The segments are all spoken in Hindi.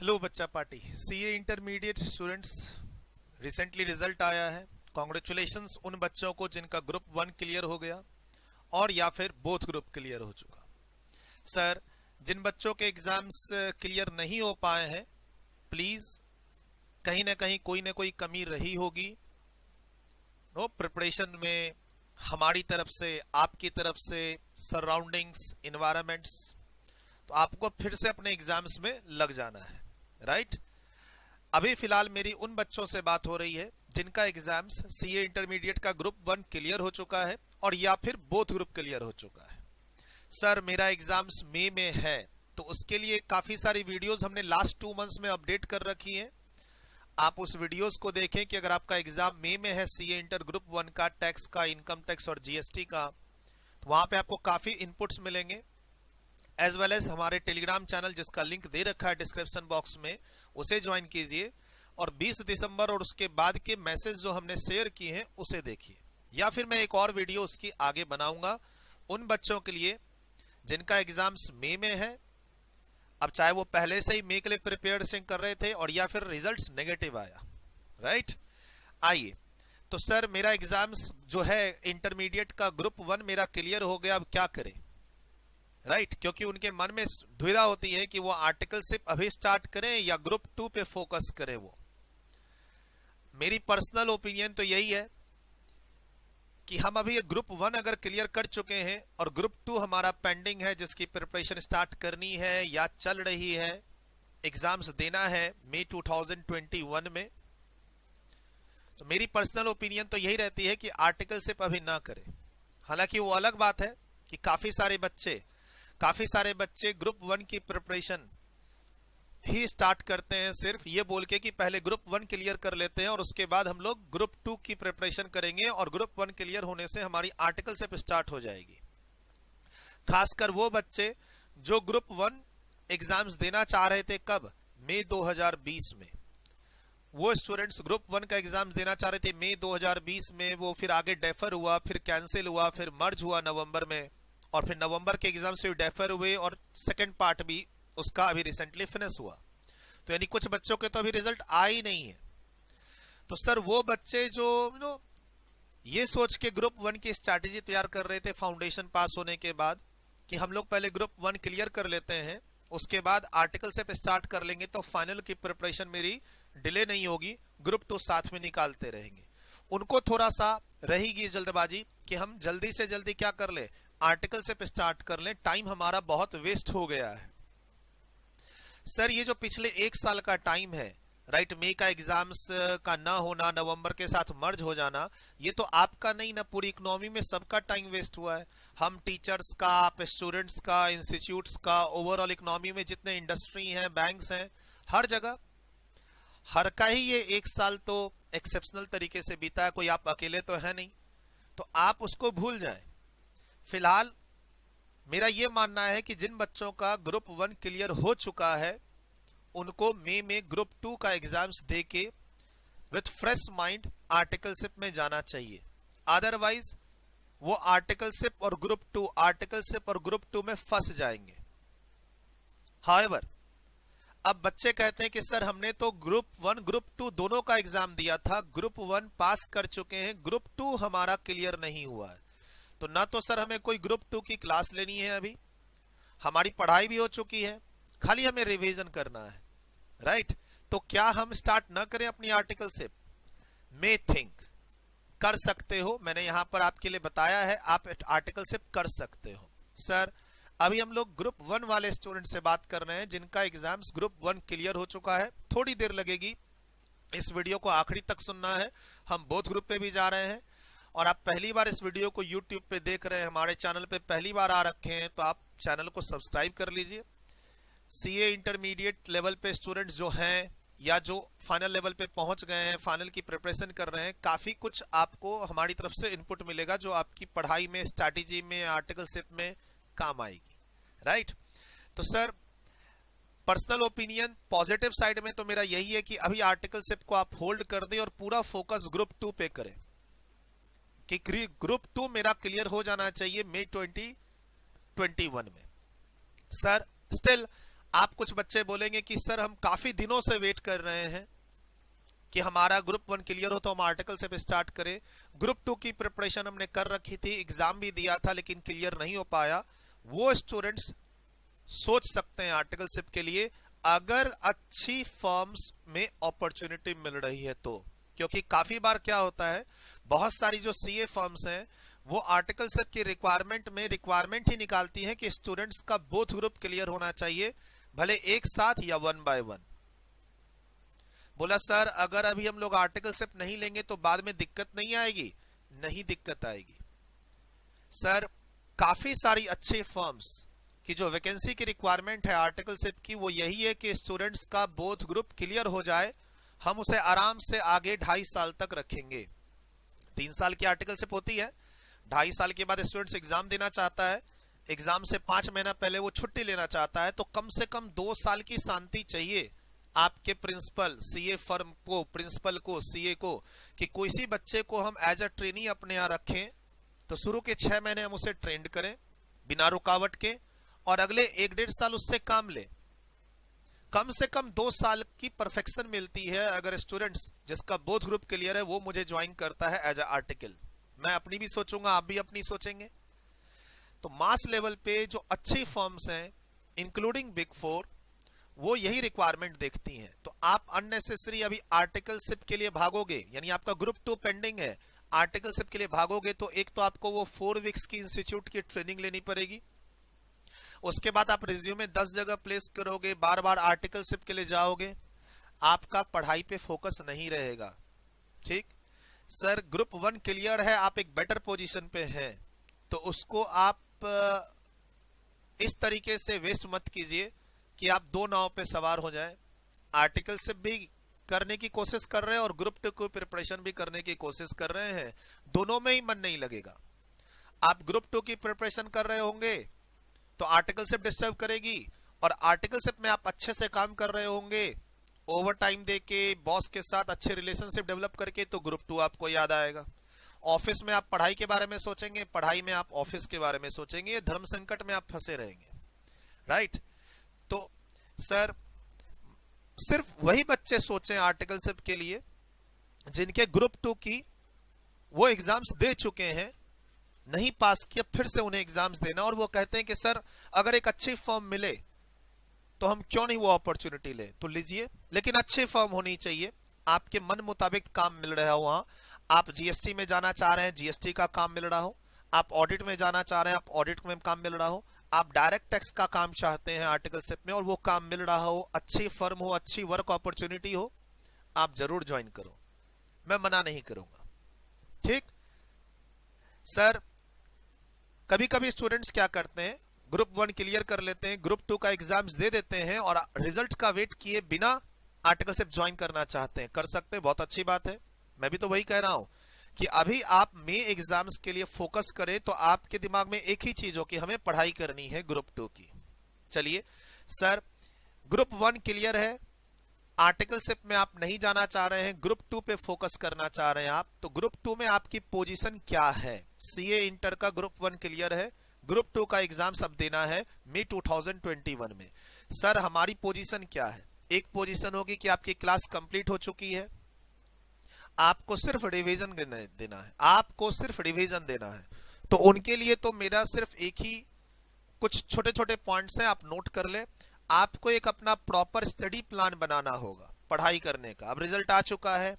लो बच्चा party CA intermediate students recently result आया है। कॉन्ग्रेचुलेशंस उन बच्चों को जिनका ग्रुप 1 क्लियर हो गया और या फिर बोथ ग्रुप क्लियर हो चुका। सर, जिन बच्चों के एग्जाम्स क्लियर नहीं हो पाए हैं, प्लीज कहीं ना कहीं कोई ना कोई कमी रही होगी नो प्रिपरेशन में, हमारी तरफ से, आपकी तरफ से, सराउंडिंग्स, इन्वायरमेंट्स। तो आपको फिर से अपने एग्जाम्स में लग जाना है, राइट। अभी फिलहाल मेरी उन बच्चों से बात हो रही है जिनका एग्जाम्स सीए इंटरमीडिएट का ग्रुप 1 क्लियर हो चुका है और या फिर बोथ ग्रुप क्लियर हो चुका है। सर, मेरा एग्जाम्स मई में है, तो उसके लिए काफी सारी वीडियोस हमने लास्ट 2 मंथ्स में अपडेट कर रखी हैं। आप उस वीडियोस को देखें कि अगर आपका एग्जाम मई में है सीए इंटर ग्रुप 1 का, टैक्स का, इनकम टैक्स और जीएसटी का, तो वहां पे आपको काफी इनपुट्स मिलेंगे। एज वेल एज हमारे टेलीग्राम चैनल जिसका लिंक दे रखा है डिस्क्रिप्शन बॉक्स में, उसे ज्वाइन कीजिए और 20 दिसंबर और उसके बाद के मैसेज जो हमने शेयर किए हैं उसे देखिए, या फिर मैं एक और वीडियो उसकी आगे बनाऊंगा उन बच्चों के लिए जिनका एग्जाम्स मई में है। अब चाहे वो पहले से ही मई के लिए प्रिपेयरेशन कर रहे थे और या फिर रिजल्ट्स नेगेटिव आया, राइट। आइए, तो सर मेरा एग्जाम्स जो है इंटरमीडिएट का ग्रुप 1 मेरा क्लियर हो गया, अब क्या करें, राइट। क्योंकि उनके मन में दुविधा होती है कि वो आर्टिकलशिप अभी स्टार्ट करें या ग्रुप 2 पे फोकस करें। वो मेरी पर्सनल ओपिनियन तो यही है कि हम अभी ग्रुप 1 अगर क्लियर कर चुके हैं और ग्रुप 2 हमारा पेंडिंग है जिसकी प्रिपरेशन स्टार्ट करनी है या चल रही है, एग्जाम्स देना है मई 2021 में, तो मेरी पर्सनल ओपिनियन तो यही रहती है कि आर्टिकलशिप अभी ना करें। हालांकि वो अलग बात है कि काफी सारे बच्चे ग्रुप 1 की प्रिपरेशन ही स्टार्ट करते हैं सिर्फ ये बोल के कि पहले ग्रुप 1 क्लियर कर लेते हैं और उसके बाद हम लोग ग्रुप 2 की प्रिपरेशन करेंगे और ग्रुप 1 क्लियर होने से हमारी आर्टिकलशिप स्टार्ट हो जाएगी। खासकर वो बच्चे जो ग्रुप 1 एग्जाम्स देना चाह रहे थे, कब? मई 2020 में। वो स्टूडेंट्स ग्रुप 1 का एग्जाम्स देना चाह रहे थे मई 2020 में, वो फिर आगे डेफर हुआ, फिर कैंसिल हुआ, फिर मर्ज हुआ नवंबर में, और फिर नवंबर के एग्जाम्स भी डेफर हुए और सेकेंड पार्ट भी उसका अभी रिसेंटली फिनिश हुआ। तो यानी कुछ बच्चों के तो अभी रिजल्ट आ ही नहीं है। तो सर वो बच्चे जो ये सोच के ग्रुप 1 की स्ट्रैटेजी तैयार कर रहे थे फाउंडेशन पास होने के बाद कि हम लोग पहले ग्रुप 1 क्लियर कर लेते हैं, उसके बाद आर्टिकल से स्टार्ट कर लेंगे तो फाइनल की प्रिपरेशन मेरी डिले नहीं होगी, ग्रुप 2 साथ में निकालते रहेंगे। उनको थोड़ा सा रहेगी जल्दबाजी कि हम जल्दी से जल्दी क्या कर ले, आर्टिकल से स्टार्ट कर ले, टाइम हमारा बहुत वेस्ट हो गया है। सर ये जो पिछले 1 साल का टाइम है, राइट, मई का एग्जाम्स का ना होना, नवंबर के साथ मर्ज हो जाना, ये तो आपका नहीं ना, पूरी इकोनॉमी में सबका टाइम वेस्ट हुआ है। हम टीचर्स का, आप स्टूडेंट्स का, इंस्टीट्यूट्स का, ओवरऑल इकोनॉमी में जितने इंडस्ट्री हैं, बैंक्स हैं, हर जगह हर का ही ये 1 साल तो एक्सेप्शनल तरीके से बीता है। कोई आप अकेले तो है नहीं, तो आप उसको भूल जाएं। फिलहाल मेरा यह मानना है कि जिन बच्चों का ग्रुप 1 क्लियर हो चुका है उनको मई में ग्रुप 2 का एग्जाम्स देके विथ फ्रेश माइंड आर्टिकलशिप में जाना चाहिए। अदरवाइज वो आर्टिकलशिप और ग्रुप 2 में फंस जाएंगे। हाउएवर, अब बच्चे कहते हैं कि सर हमने तो ग्रुप 1 ग्रुप 2 दोनों का एग्जाम दिया था, ग्रुप 1 पास कर चुके हैं, ग्रुप 2 हमारा क्लियर नहीं हुआ है, तो ना तो सर हमें कोई ग्रुप 2 की क्लास लेनी है, अभी हमारी पढ़ाई भी हो चुकी है, खाली हमें रिवीजन करना है, राइट। तो क्या हम स्टार्ट ना करें अपनी आर्टिकलशिप? मे थिंक कर सकते हो, मैंने यहां पर आपके लिए बताया है, आप आर्टिकलशिप कर सकते हो। सर अभी हम लोग ग्रुप 1 वाले स्टूडेंट से बात कर रहे हैं जिनका एग्जाम्स ग्रुप 1 क्लियर हो चुका है। थोड़ी देर लगेगी, इस वीडियो को आखिरी तक सुनना है। हम बोथ ग्रुप पे भी जा रहे हैं और आप पहली बार इस वीडियो को YouTube पे देख रहे हैं, हमारे चैनल पे पहली बार आ रखे हैं, तो आप चैनल को सब्सक्राइब कर लीजिए। सीए इंटरमीडिएट लेवल पे स्टूडेंट्स जो हैं या जो फाइनल लेवल पे पहुंच गए हैं, फाइनल की प्रिपरेशन कर रहे हैं, काफी कुछ आपको हमारी तरफ से इनपुट मिलेगा जो आपकी पढ़ाई में, स्ट्रैटेजी में, आर्टिकलशिप में काम आएगी, राइट। तो sir personal opinion positive side में तो मेरा यही है कि अभी आर्टिकलशिप को आप होल्ड कर दें और पूरा फोकस ग्रुप 2 पे करें कि ग्रुप 2 मेरा क्लियर हो जाना चाहिए मई 2021 में। सर स्टिल आप कुछ बच्चे बोलेंगे कि सर हम काफी दिनों से वेट कर रहे हैं कि हमारा ग्रुप 1 क्लियर हो तो हम आर्टिकल से स्टार्ट करें, ग्रुप 2 की प्रिपरेशन हमने कर रखी थी, एग्जाम भी दिया था लेकिन क्लियर नहीं हो पाया। वो स्टूडेंट्स सोच सकते हैं आर्टिकल शिप के लिए, अगर अच्छी फर्म्स में अपॉर्चुनिटी मिल रही है तो। क्योंकि काफी बार क्या होता है, बहुत सारी जो सीए फर्म्स हैं वो आर्टिकल शिप की रिक्वायरमेंट ही निकालती है कि स्टूडेंट्स का बोथ ग्रुप क्लियर होना चाहिए, भले एक साथ या 1 बाय 1। बोला सर अगर अभी हम लोग आर्टिकल शिप नहीं लेंगे तो बाद में दिक्कत नहीं आएगी? नहीं दिक्कत आएगी सर। काफी सारी अच्छे फर्म्स की जो वैकेंसी की रिक्वायरमेंट है आर्टिकल शिप की वो यही है कि स्टूडेंट्स का बोथ ग्रुप क्लियर हो जाए, हम उसे आराम से आगे 2.5 साल तक रखेंगे। 3 साल की आर्टिकल शिप होती है, 2.5 साल के बाद स्टूडेंट्स एग्जाम देना चाहता है, एग्जाम से 5 महीना पहले वो छुट्टी लेना चाहता है, तो कम से कम 2 साल की शांति चाहिए आपके प्रिंसिपल सीए फर्म को, प्रिंसिपल को, सीए को, कि किसी बच्चे को हम एज अ ट्रेनी अपने यहाँ रखें तो शुरू के 6 महीने हम उसे ट्रेंड करें बिना रुकावट के, और अगले 1-1.5 साल उससे काम ले। कम से कम 2 साल की परफेक्शन मिलती है अगर स्टूडेंट्स जिसका बोथ ग्रुप क्लियर है वो मुझे ज्वाइन करता है एज अ आर्टिकल। मैं अपनी भी सोचूंगा, आप भी अपनी सोचेंगे। तो मास लेवल पे जो अच्छी फर्म्स हैं इंक्लूडिंग बिग 4 वो यही रिक्वायरमेंट देखती हैं। तो आप अननेसेसरी अभी आर्टिकल शिप के लिए भागोगे, यानी आपका ग्रुप 2 पेंडिंग है, आर्टिकल शिप के लिए भागोगे तो एक तो आपको वो 4 वीक्स की इंस्टीट्यूट की ट्रेनिंग लेनी पड़ेगी, उसके बाद आप रिज्यूमे 10 जगह प्लेस करोगे, बार बार आर्टिकल शिप के लिए जाओगे, आपका पढ़ाई पे फोकस नहीं रहेगा। ठीक सर, ग्रुप 1 क्लियर है, आप एक बेटर पोजीशन पे हैं, तो उसको आप इस तरीके से वेस्ट मत कीजिए कि आप 2 नाव पे सवार हो जाएं। आर्टिकल शिप भी करने की कोशिश कर रहे हैं और ग्रुप 2 की प्रिपरेशन भी करने की कोशिश कर रहे हैं, दोनों में ही मन नहीं लगेगा। आप ग्रुप 2 की प्रिपरेशन कर रहे होंगे तो आर्टिकल शिप डिस्टर्ब करेगी, और आर्टिकल शिप में आप अच्छे से काम कर रहे होंगे ओवर टाइम देके, बॉस के साथ अच्छे रिलेशनशिप डेवलप करके, तो ग्रुप 2 आपको याद आएगा। ऑफिस में आप पढ़ाई के बारे में सोचेंगे, पढ़ाई में आप ऑफिस के बारे में सोचेंगे, धर्म संकट में आप फंसे रहेंगे। राइट, तो सर सिर्फ वही बच्चे सोचें आर्टिकल शिप के लिए जिनके ग्रुप 2 की वो एग्जाम्स दे चुके हैं, नहीं पास किया, फिर से उन्हें एग्जाम्स देना, और वो कहते हैं कि सर अगर एक अच्छी फर्म मिले तो हम क्यों नहीं वो अपॉर्चुनिटी ले। तो लीजिए, लेकिन अच्छी फर्म होनी चाहिए, आपके मन मुताबिक काम मिल रहा हो। वहां आप जीएसटी में जाना चाह रहे हैं, जीएसटी का काम मिल रहा हो, आप ऑडिट में जाना चाह रहे हैं, आप ऑडिट में काम मिल रहा हो, आप डायरेक्ट टैक्स का काम चाहते हैं आर्टिकल शिप में और वो काम मिल रहा हो, अच्छी फर्म हो, अच्छी वर्क अपॉर्चुनिटी हो, आप जरूर ज्वाइन करो, मैं मना नहीं करूंगा। ठीक सर, कभी कभी स्टूडेंट्स क्या करते हैं, ग्रुप 1 क्लियर कर लेते हैं, ग्रुप 2 का एग्जाम्स दे देते हैं और रिजल्ट का वेट किए बिना आर्टिकल शिप ज्वाइन करना चाहते हैं। कर सकते हैं, बहुत अच्छी बात है, मैं भी तो वही कह रहा हूं कि अभी आप मे एग्जाम्स के लिए फोकस करें तो आपके दिमाग में एक ही चीज हो कि हमें पढ़ाई करनी है ग्रुप 2 की। चलिए सर, ग्रुप 1 क्लियर है, आर्टिकल शिप में आप नहीं जाना चाह रहे हैं, ग्रुप 2 पे फोकस करना चाह रहे हैं आप, तो ग्रुप 2 में आपकी पोजीशन क्या है? सीए इंटर का ग्रुप 1 क्लियर है, ग्रुप 2 का एग्जाम सब देना है मई 2021 में। सर हमारी पोजीशन क्या है? एक पोजीशन होगी कि आपकी क्लास कंप्लीट हो चुकी है, आपको सिर्फ रिवीजन देना है, आपको सिर्फ रिवीजन देना है। तो उनके लिए तो मेरा सिर्फ एक ही कुछ छोटे छोटे पॉइंट्स हैं, आप नोट कर ले। आपको एक अपना प्रॉपर स्टडी प्लान बनाना होगा पढ़ाई करने का। अब रिजल्ट आ चुका है,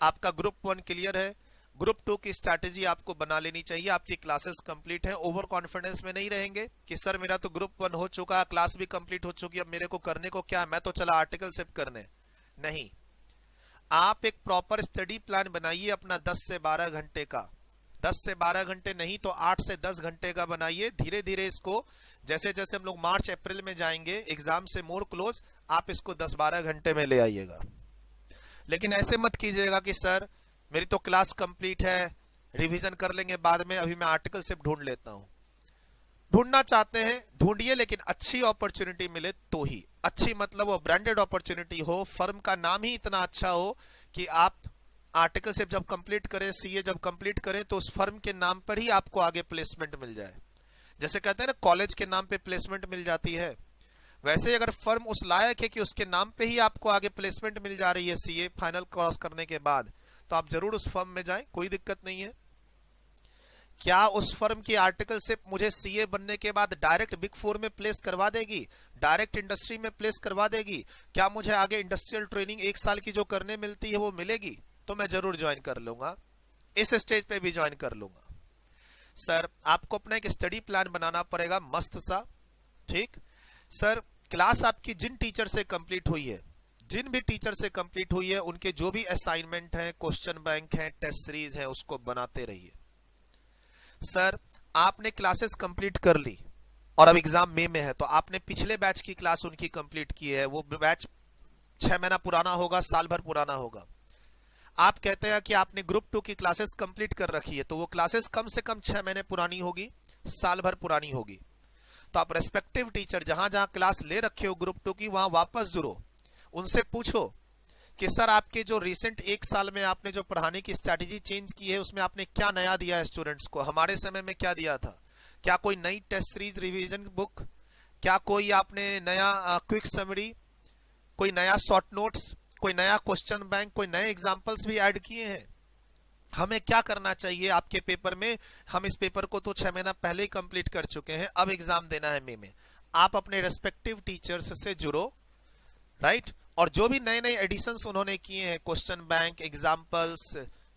आपका ग्रुप 1 क्लियर है, ग्रुप 2 की स्ट्रैटेजी आपको बना लेनी चाहिए। आपकी क्लासेस कंप्लीट है, ओवर कॉन्फिडेंस में नहीं रहेंगे कि सर मेरा तो ग्रुप 1 हो चुका, क्लास भी कंप्लीट हो चुकी, अब मेरे को करने को क्या है, मैं तो चला आर्टिकल शिप करने। नहीं, आप एक प्रॉपर स्टडी प्लान बनाइए अपना 10 से 12 घंटे का, 10 से 12 घंटे नहीं तो 8 से 10 घंटे का बनाइए। धीरे धीरे इसको, जैसे जैसे हम लोग मार्च अप्रैल में जाएंगे एग्जाम से मोर क्लोज, आप इसको 10-12 घंटे में ले आइएगा। लेकिन ऐसे मत कीजिएगा कि सर मेरी तो क्लास कंप्लीट है, रिवीजन कर लेंगे बाद में, अभी मैं आर्टिकल शिप ढूंढ लेता हूं। ढूंढना चाहते हैं ढूंढिए, लेकिन अच्छी अपॉर्चुनिटी मिले तो ही। अच्छी मतलब वो ब्रांडेड अपॉर्चुनिटी हो, फर्म का नाम ही इतना अच्छा हो कि आप आर्टिकल शिप जब कंप्लीट करें, सीए जब कंप्लीट करें तो उस फर्म के नाम पर ही आपको आगे प्लेसमेंट मिल जाए। जैसे कहते हैं ना, कॉलेज के नाम पे प्लेसमेंट मिल जाती है, वैसे अगर फर्म उस लायक है कि उसके नाम पे ही आपको आगे प्लेसमेंट मिल जा रही है सीए फाइनल क्रॉस करने के बाद, तो आप जरूर उस फर्म में जाएं, कोई दिक्कत नहीं है। क्या उस फर्म की आर्टिकलशिप मुझे सीए बनने के बाद डायरेक्ट बिग फोर में प्लेस करवा देगी, डायरेक्ट इंडस्ट्री में प्लेस करवा देगी? क्या मुझे आगे इंडस्ट्रियल ट्रेनिंग 1 साल की जो करने मिलती है वो मिलेगी? तो मैं जरूर ज्वाइन कर लूंगा, इस स्टेज पे भी ज्वाइन कर लूंगा। सर आपको अपना एक स्टडी प्लान बनाना पड़ेगा मस्त सा, ठीक। सर क्लास आपकी जिन टीचर से कंप्लीट हुई है, जिन भी टीचर से कंप्लीट हुई है, उनके जो भी असाइनमेंट है, क्वेश्चन बैंक है, टेस्ट सीरीज है, उसको बनाते रहिए। सर आपने क्लासेस कंप्लीट कर ली और अब एग्जाम मई में है, तो आपने पिछले बैच की क्लास उनकी कंप्लीट की है, वो बैच 6 महीना पुराना होगा, साल भर पुराना होगा। आप कहते हैं कि आपने ग्रुप 2 की क्लासेस कंप्लीट कर रखी है, तो वो क्लासेस कम से कम 6 महीने पुरानी होगी, साल भर पुरानी होगी। तो आप रेस्पेक्टिव टीचर जहां जहां क्लास ले रखे हो ग्रुप 2 की, वहां वापस जुड़ो, उनसे पूछो कि सर आपके जो रिसेंट 1 साल में आपने जो पढ़ाने की स्ट्रैटेजी चेंज की है, उसमें आपने क्या नया दिया है स्टूडेंट्स को, हमारे समय में क्या दिया था? क्या कोई नई टेस्ट सीरीज रिवीजन बुक, क्या कोई आपने नया क्विक समरी, कोई नया शॉर्ट नोट्स, कोई नया क्वेश्चन बैंक, कोई नए एग्जांपल्स भी ऐड किए हैं? हमें क्या करना चाहिए आपके पेपर में? हम इस पेपर को तो 6 महीना पहले ही कंप्लीट कर चुके हैं, अब एग्जाम देना है मई में। आप अपने रेस्पेक्टिव टीचर्स से जुड़ो, राइट, और जो भी नए नए एडिशंस उन्होंने किए हैं, question bank, examples,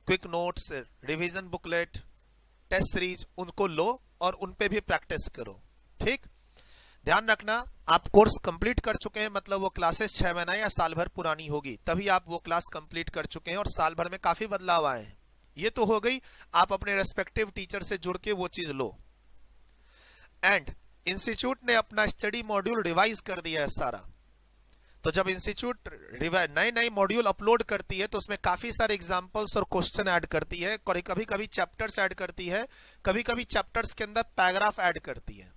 quick notes, revision booklet, test series, उनको लो और उन पे भी प्रैक्टिस करो, ठीक। ध्यान रखना, आप कोर्स कंप्लीट कर चुके हैं, मतलब वो क्लासेस 6 महीना या साल भर पुरानी होगी, तभी आप वो क्लास कंप्लीट कर चुके हैं और साल भर में काफी बदलाव आए हैं। ये तो हो गई, आप अपने रेस्पेक्टिव टीचर से जुड़ के वो चीज लो। एंड इंस्टीट्यूट ने अपना स्टडी मॉड्यूल रिवाइज कर दिया है सारा, तो जब इंस्टीट्यूट नए नए मॉड्यूल अपलोड करती है तो उसमें काफी सारे एग्जांपल्स और क्वेश्चन ऐड करती है, कभी कभी चैप्टर्स ऐड करती है, कभी कभी चैप्टर्स के अंदर पैराग्राफ ऐड करती है।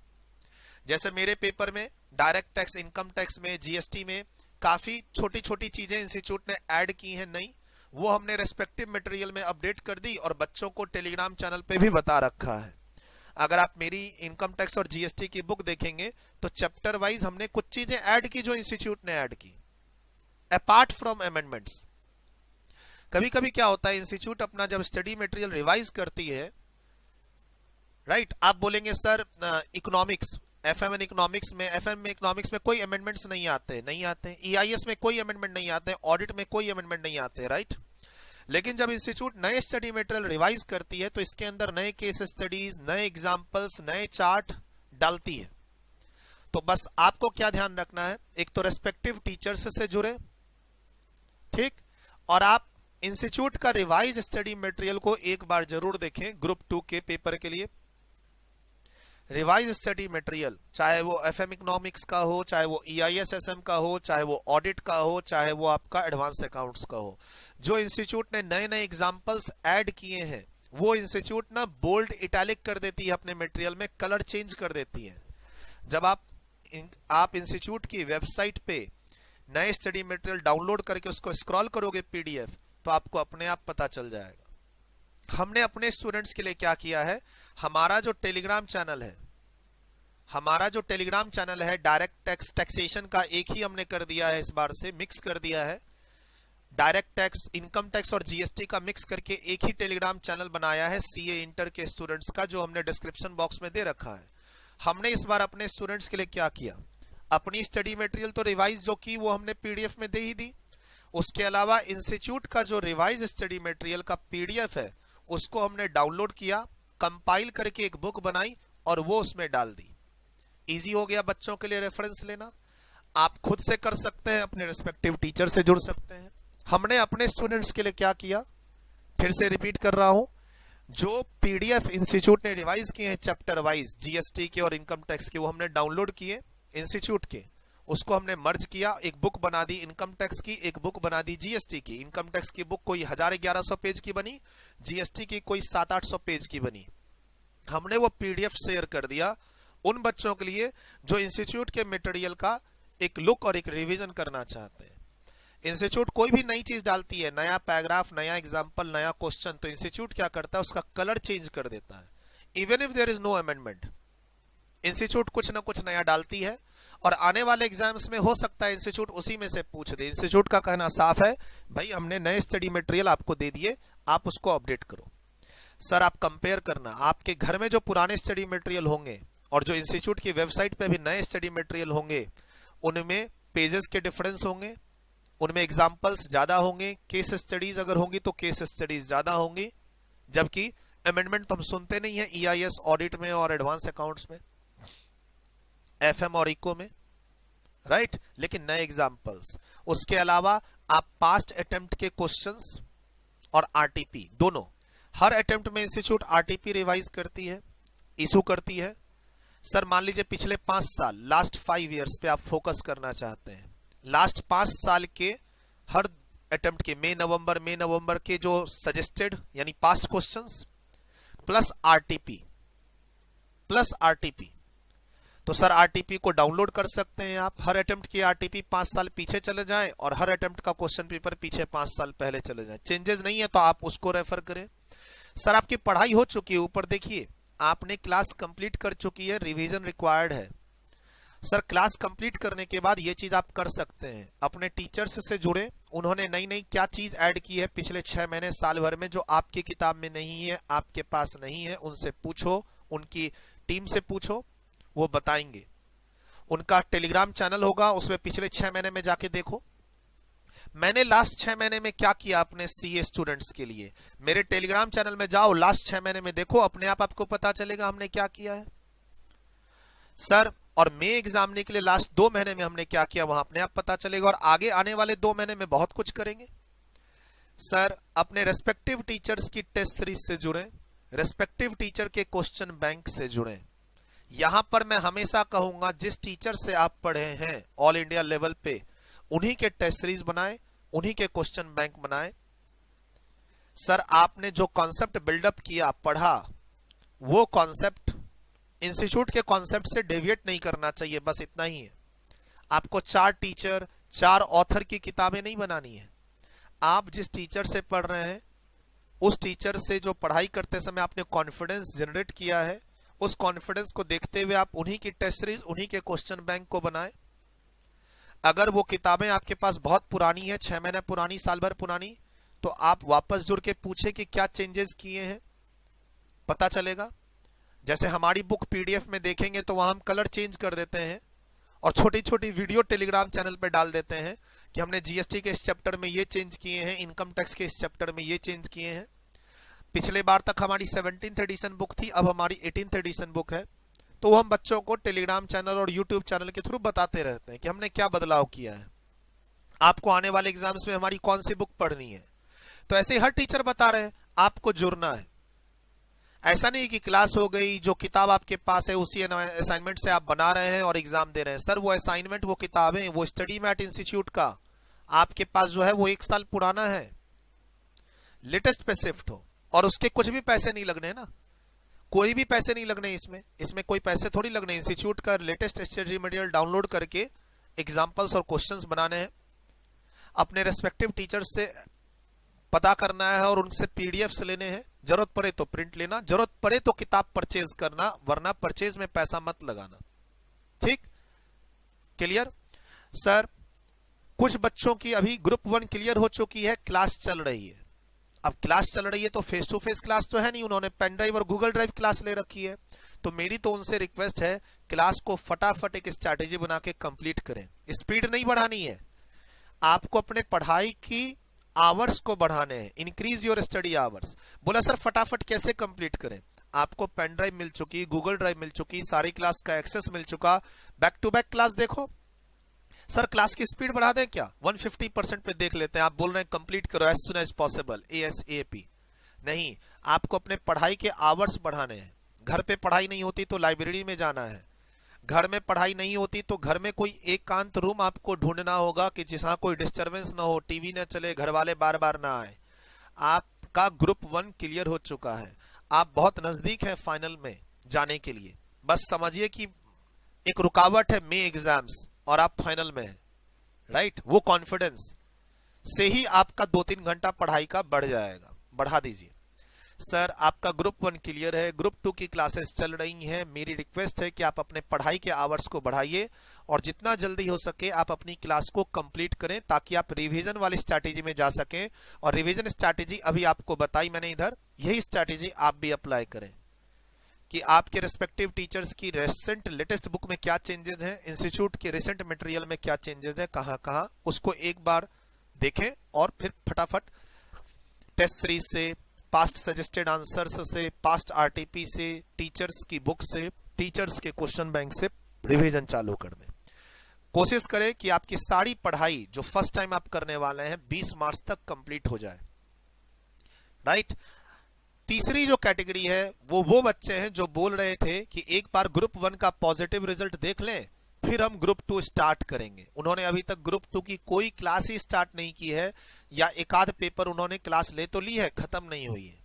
जैसे मेरे पेपर में डायरेक्ट टैक्स, इनकम टैक्स में, जीएसटी में काफी छोटी छोटी चीजें इंस्टीट्यूट ने ऐड की हैं नई, वो हमने रेस्पेक्टिव मटेरियल में अपडेट कर दी और बच्चों को टेलीग्राम चैनल पे भी बता रखा है। अगर आप मेरी इनकम टैक्स और जीएसटी की बुक देखेंगे तो चैप्टर वाइज हमने कुछ चीजें ऐड की जो इंस्टीट्यूट ने ऐड की, अपार्ट फ्रॉम अमेंडमेंट्स। कभी कभी क्या होता है, इंस्टीट्यूट अपना जब स्टडी मटेरियल रिवाइज करती है, राइट, आप बोलेंगे सर इकोनॉमिक्स, एफएम में इकोनॉमिक्स में कोई अमेंडमेंट्स नहीं आते, ईआईएस में कोई अमेंडमेंट नहीं आते, ऑडिट में कोई अमेंडमेंट नहीं आते, राइट। लेकिन जब इंस्टीट्यूट नए स्टडी मटेरियल रिवाइज करती है तो इसके अंदर नए केस स्टडीज, नए एग्जांपल्स, नए चार्ट डालती है। तो बस आपको क्या ध्यान रखना है, एक तो रेस्पेक्टिव टीचर्स से जुड़े, ठीक, और आप इंस्टीट्यूट का रिवाइज स्टडी मटेरियल को एक बार जरूर देखें ग्रुप 2 के पेपर के लिए। रिवाइज स्टडी मटेरियल, चाहे वो एफएम इकोनॉमिक्स का हो, चाहे वो ईआईएस-एसएम का हो, चाहे वो ऑडिट का हो, चाहे वो आपका एडवांस अकाउंट्स का हो, जो इंस्टीट्यूट ने नए नए एग्जांपल्स ऐड किए हैं वो इंस्टीट्यूट ना बोल्ड इटैलिक कर देती है, अपने मटेरियल में कलर चेंज कर देती है। जब आप इंस्टीट्यूट की वेबसाइट पे नए स्टडी मटेरियल डाउनलोड करके उसको स्क्रॉल करोगे पीडीएफ, तो आपको अपने आप पता चल जाएगा। हमने अपने स्टूडेंट्स के लिए क्या किया है, हमारा जो टेलीग्राम चैनल है डायरेक्ट टैक्स टैक्सेशन का एक ही हमने कर दिया है, इस बार से मिक्स कर दिया है, डायरेक्ट टैक्स, इनकम टैक्स और जीएसटी का मिक्स करके एक ही टेलीग्राम चैनल बनाया है सीए इंटर के स्टूडेंट्स का, जो हमने डिस्क्रिप्शन बॉक्स में दे रखा है। हमने इस बार अपने स्टूडेंट्स के लिए क्या किया, अपनी स्टडी मटेरियल तो रिवाइज जो की वो हमने पीडीएफ में दे ही दी, उसके अलावा इंस्टीट्यूट का जो रिवाइज स्टडी मटेरियल का पीडीएफ है उसको हमने डाउनलोड किया, कंपाइल करके एक बुक बनाई और वो उसमें डाल दी। इजी हो गया बच्चों के लिए रेफरेंस लेना। आप खुद से कर सकते हैं, अपने रिस्पेक्टिव टीचर से जुड़ सकते हैं। हमने अपने स्टूडेंट्स के लिए क्या किया, फिर से रिपीट कर रहा हूं, जो पीडीएफ इंस्टीट्यूट ने रिवाइज किए हैं चैप्टर वाइज जीएसटी के और इनकम टैक्स के, वो हमने डाउनलोड किए इंस्टीट्यूट के, उसको हमने मर्ज किया, एक बुक बना दी इनकम टैक्स की, एक बुक बना दी जीएसटी की। इनकम टैक्स की बुक कोई 1000-1100 पेज की बनी, जीएसटी की कोई 700-800 पेज की बनी। हमने वो पीडीएफ शेयर कर दिया उन बच्चों के लिए जो इंस्टीट्यूट के मटेरियल का एक लुक और एक रिवीजन करना चाहते हैं। इंस्टीट्यूट कोई भी नई चीज डालती है, नया पैराग्राफ, नया एग्जाम्पल, नया क्वेश्चन, तो इंस्टीट्यूट क्या करता है, उसका कलर चेंज कर देता है। Even if there is no amendment, institute कुछ ना कुछ नया डालती है और आने वाले एग्जाम्स में हो सकता है इंस्टीट्यूट उसी में से पूछ दे। इंस्टीट्यूट का कहना साफ है, भाई हमने नए स्टडी मटेरियल आपको दे दिए, आप उसको अपडेट करो। सर आप कंपेयर करना, आपके घर में जो पुराने स्टडी मटेरियल होंगे और जो इंस्टीट्यूट की वेबसाइट पे भी नए स्टडी मटेरियल होंगे, उनमें पेजेस के डिफरेंस होंगे, उनमें एग्जाम्पल्स ज्यादा होंगे, केस स्टडीज अगर होंगी तो केस स्टडीज ज्यादा होंगी, जबकि अमेंडमेंट तो हम सुनते नहीं है EIS ऑडिट में और एडवांस अकाउंट्स में, FM और इको में, राइट, लेकिन नए एग्जाम्पल्स। उसके अलावा आप पास्ट अटेम्प्ट के क्वेश्चंस और RTP दोनों, हर अटेम्प्ट में इंस्टीट्यूट RTP रिवाइज करती है, इशू करती है। सर मान लीजिए पिछले 5 साल, लास्ट 5 इयर्स पे आप फोकस करना चाहते हैं, लास्ट 5 साल के हर अटेम्प्ट के मई नवंबर के जो सजेस्टेड यानी पास्ट क्वेश्चंस प्लस RTP, तो सर RTP को डाउनलोड कर सकते हैं आप। हर अटेम्प्ट की RTP 5 साल पीछे चले जाएं और हर अटेम्प्ट का क्वेश्चन पेपर पीछे 5 साल पहले चले जाएं। चेंजेस नहीं है तो आप उसको रेफर करें। सर आपकी पढ़ाई हो चुकी है, ऊपर देखिए आपने क्लास कंप्लीट कर चुकी है, रिवीजन रिक्वायर्ड है। सर क्लास कंप्लीट करने के बाद ये चीज आप कर सकते हैं, अपने टीचर्स से जुड़े, उन्होंने नई नई क्या चीज ऐड की है पिछले 6 महीने साल भर में जो आपकी किताब में नहीं है, आपके पास नहीं है, उनसे पूछो, उनकी टीम से पूछो, वो बताएंगे। उनका टेलीग्राम चैनल होगा, उसमें पिछले 6 महीने में जाके देखो मैंने लास्ट 6 महीने में क्या किया अपने CA स्टूडेंट्स के लिए। मेरे टेलीग्राम चैनल में जाओ, लास्ट 6 महीने में देखो, अपने आप आपको पता चलेगा हमने क्या किया है। सर और मे एग्जाम के लिए लास्ट 2 महीने में हमने क्या किया, वहां अपने आप पता चलेगा, और आगे आने वाले 2 महीने में बहुत कुछ करेंगे। सर अपने रेस्पेक्टिव टीचर्स की टेस्ट सीरीज से जुड़े, रेस्पेक्टिव टीचर के क्वेश्चन बैंक से जुड़े। यहां पर मैं हमेशा कहूंगा जिस टीचर से आप पढ़े हैं ऑल इंडिया लेवल पे, उन्हीं के टेस्ट सीरीज बनाए, उन्हीं के क्वेश्चन बैंक बनाए। सर आपने जो कॉन्सेप्ट बिल्डअप किया, पढ़ा, वो कॉन्सेप्ट इंस्टीट्यूट के कॉन्सेप्ट से डेविएट नहीं करना चाहिए, बस इतना ही है। आपको 4 टीचर 4 ऑथर की किताबें नहीं बनानी है। आप जिस टीचर से पढ़ रहे हैं, उस टीचर से जो पढ़ाई करते समय आपने कॉन्फिडेंस जनरेट किया है, उस कॉन्फिडेंस को देखते हुए आप उन्हीं की टेस्ट सीरीज, उन्हीं के क्वेश्चन बैंक को बनाएं। अगर वो किताबें आपके पास बहुत पुरानी है, 6 महीने पुरानी, साल भर पुरानी, तो आप वापस जुड़ के पूछे कि क्या चेंजेस किए हैं, पता चलेगा। जैसे हमारी बुक PDF में देखेंगे तो वहां हम कलर चेंज कर देते हैं और छोटी छोटी वीडियो टेलीग्राम चैनल पे डाल देते हैं कि हमने GST के इस चैप्टर में ये चेंज किए हैं, इनकम टैक्स के इस चैप्टर में ये चेंज किए हैं। पिछले बार तक हमारी 17th एडिशन बुक थी, अब हमारी 18th एडिशन बुक है, तो वो हम बच्चों को टेलीग्राम चैनल और यूट्यूब चैनल के थ्रू बताते रहते हैं कि हमने क्या बदलाव किया है, आपको आने वाले एग्जाम्स में हमारी कौन सी बुक पढ़नी है। तो ऐसे हर टीचर बता रहे हैं, आपको जुड़ना है। ऐसा नहीं कि क्लास हो गई, जो किताब आपके पास है उसी असाइनमेंट से आप बना रहे हैं और एग्जाम दे रहे हैं। सर वो असाइनमेंट, वो किताबें, वो स्टडी मैट इंस्टीट्यूट का आपके पास जो है वो 1 साल पुराना है, लेटेस्ट पे शिफ्ट हो, और उसके कुछ भी पैसे नहीं लगने ना, कोई भी पैसे नहीं लगने इसमें कोई पैसे थोड़ी लगने। इंस्टीट्यूट का लेटेस्ट स्टडी मटेरियल डाउनलोड करके एग्जाम्पल्स और क्वेश्चंस बनाने हैं, अपने रेस्पेक्टिव टीचर्स से पता करना है और उनसे PDFs लेने हैं, जरूरत पड़े तो प्रिंट लेना, जरूरत पड़े तो किताब परचेज करना, वरना परचेज में पैसा मत लगाना। ठीक, क्लियर। सर कुछ बच्चों की अभी ग्रुप 1 क्लियर हो चुकी है, क्लास चल रही है। अब क्लास चल रही है तो फेस टू फेस क्लास तो है नहीं, उन्होंने पेन ड्राइव और गूगल ड्राइव क्लास ले रखी है। तो मेरी तो उनसे रिक्वेस्ट है, क्लास को फटाफट एक स्ट्रैटेजी बना के कंप्लीट करें। स्पीड नहीं बढ़ानी है, आपको अपने पढ़ाई की आवर्स को बढ़ाने हैं, इंक्रीज योर स्टडी आवर्स। बोला सर फटाफट कैसे कंप्लीट करें? आपको पेन ड्राइव मिल चुकी, गूगल ड्राइव मिल चुकी, सारी क्लास का एक्सेस मिल चुका, बैक टू बैक क्लास देखो। सर क्लास की स्पीड बढ़ा दें क्या? 150% पे देख लेते हैं। आप बोल रहे हैं कंप्लीट करो as soon as possible, ASAP। नहीं, आपको अपने पढ़ाई के आवर्स बढ़ाने हैं। घर पे पढ़ाई नहीं होती तो लाइब्रेरी में जाना है, घर में पढ़ाई नहीं होती तो घर में कोई एकांत रूम आपको ढूंढना होगा कि जहां कोई डिस्टरबेंस ना हो, टीवी ना चले, घर वाले बार बार ना आए। आपका ग्रुप 1 क्लियर हो चुका है, आप बहुत नजदीक है फाइनल में जाने के लिए। बस समझिए कि एक रुकावट है मे एग्जाम्स और आप फाइनल में हैं, राइट। वो कॉन्फिडेंस से ही आपका 2-3 घंटा पढ़ाई का बढ़ जाएगा, बढ़ा दीजिए। सर आपका ग्रुप 1 क्लियर है, ग्रुप 2 की क्लासेस चल रही हैं, मेरी रिक्वेस्ट है कि आप अपने पढ़ाई के आवर्स को बढ़ाइए और जितना जल्दी हो सके आप अपनी क्लास को कंप्लीट करें ताकि आप रिवीजन वाली स्ट्रैटेजी में जा सकें। और रिवीजन स्ट्रैटेजी अभी आपको बताई मैंने इधर, यही स्ट्रैटेजी आप भी अप्लाई करें कि आपके रेस्पेक्टिव टीचर्स की रेसेंट लेटेस्ट बुक में क्या चेंजेस हैं, इंस्टीट्यूट के रिसेंट मटेरियल में क्या चेंजेस है, कहां उसको एक बार देखें और फिर फटाफट टेस्ट सीरीज से, पास्ट सजेस्टेड आंसर्स से, पास्ट आरटीपी से, टीचर्स की बुक से, टीचर्स के क्वेश्चन बैंक से रिवीजन चालू कर दें। कोशिश करें कि आपकी सारी पढ़ाई जो फर्स्ट टाइम आप करने वाले हैं 20 मार्च तक कंप्लीट हो जाए। राइट। तीसरी जो कैटेगरी है वो बच्चे हैं जो बोल रहे थे कि एक बार ग्रुप 1 का पॉजिटिव रिजल्ट देख लें फिर हम ग्रुप 2 स्टार्ट करेंगे। उन्होंने अभी तक ग्रुप 2 की कोई क्लास ही स्टार्ट नहीं की है या एक आध पेपर उन्होंने क्लास ले तो ली है, खत्म नहीं हुई है।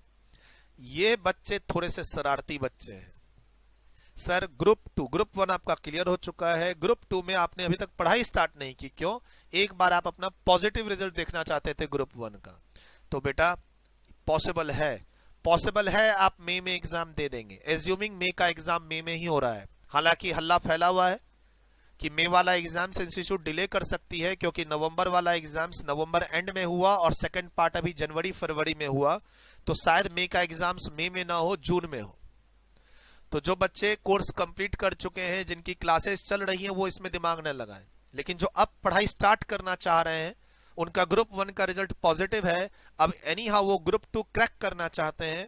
ये बच्चे थोड़े से शरारती बच्चे हैं। सर ग्रुप 1 आपका क्लियर हो चुका है, ग्रुप 2 में आपने अभी तक पढ़ाई स्टार्ट नहीं की, क्यों? एक बार आप अपना पॉजिटिव रिजल्ट देखना चाहते थे ग्रुप 1 का। तो बेटा पॉसिबल है आप मई में एग्जाम दे देंगे, एज्यूमिंग मई का एग्जाम मई में ही हो रहा है। हालांकि हल्ला फैला हुआ है कि मई वाला एग्जाम्स इंस्टीट्यूट डिले कर सकती है क्योंकि नवंबर वाला एग्जाम्स नवंबर एंड में हुआ और सेकंड पार्ट अभी जनवरी फरवरी में हुआ, तो शायद मई का एग्जाम्स मई में ना हो, जून में हो। तो जो बच्चे कोर्स कंप्लीट कर चुके हैं, जिनकी क्लासेस चल रही हैं, वो इसमें दिमाग न लगाएं। लेकिन जो अब पढ़ाई स्टार्ट करना चाह रहे हैं, उनका ग्रुप 1 का रिजल्ट पॉजिटिव है, अब एनी हाउ वो ग्रुप 2 क्रैक करना चाहते हैं,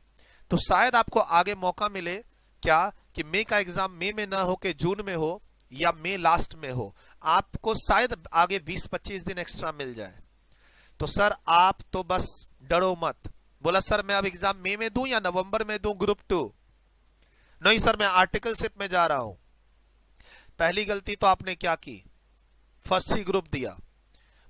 तो शायद आपको आगे मौका मिले क्या कि मई का एग्जाम मई में ना हो के जून में हो या मई लास्ट में हो, आपको शायद आगे 20-25 दिन एक्स्ट्रा मिल जाए। तो सर आप तो बस डरो मत। बोला सर मैं अब एग्जाम मई में दूं या नवंबर में दूं ग्रुप 2? नहीं सर मैं आर्टिकलशिप में जा रहा हूं। पहली गलती तो आपने क्या की, फर्स्ट ही ग्रुप दिया।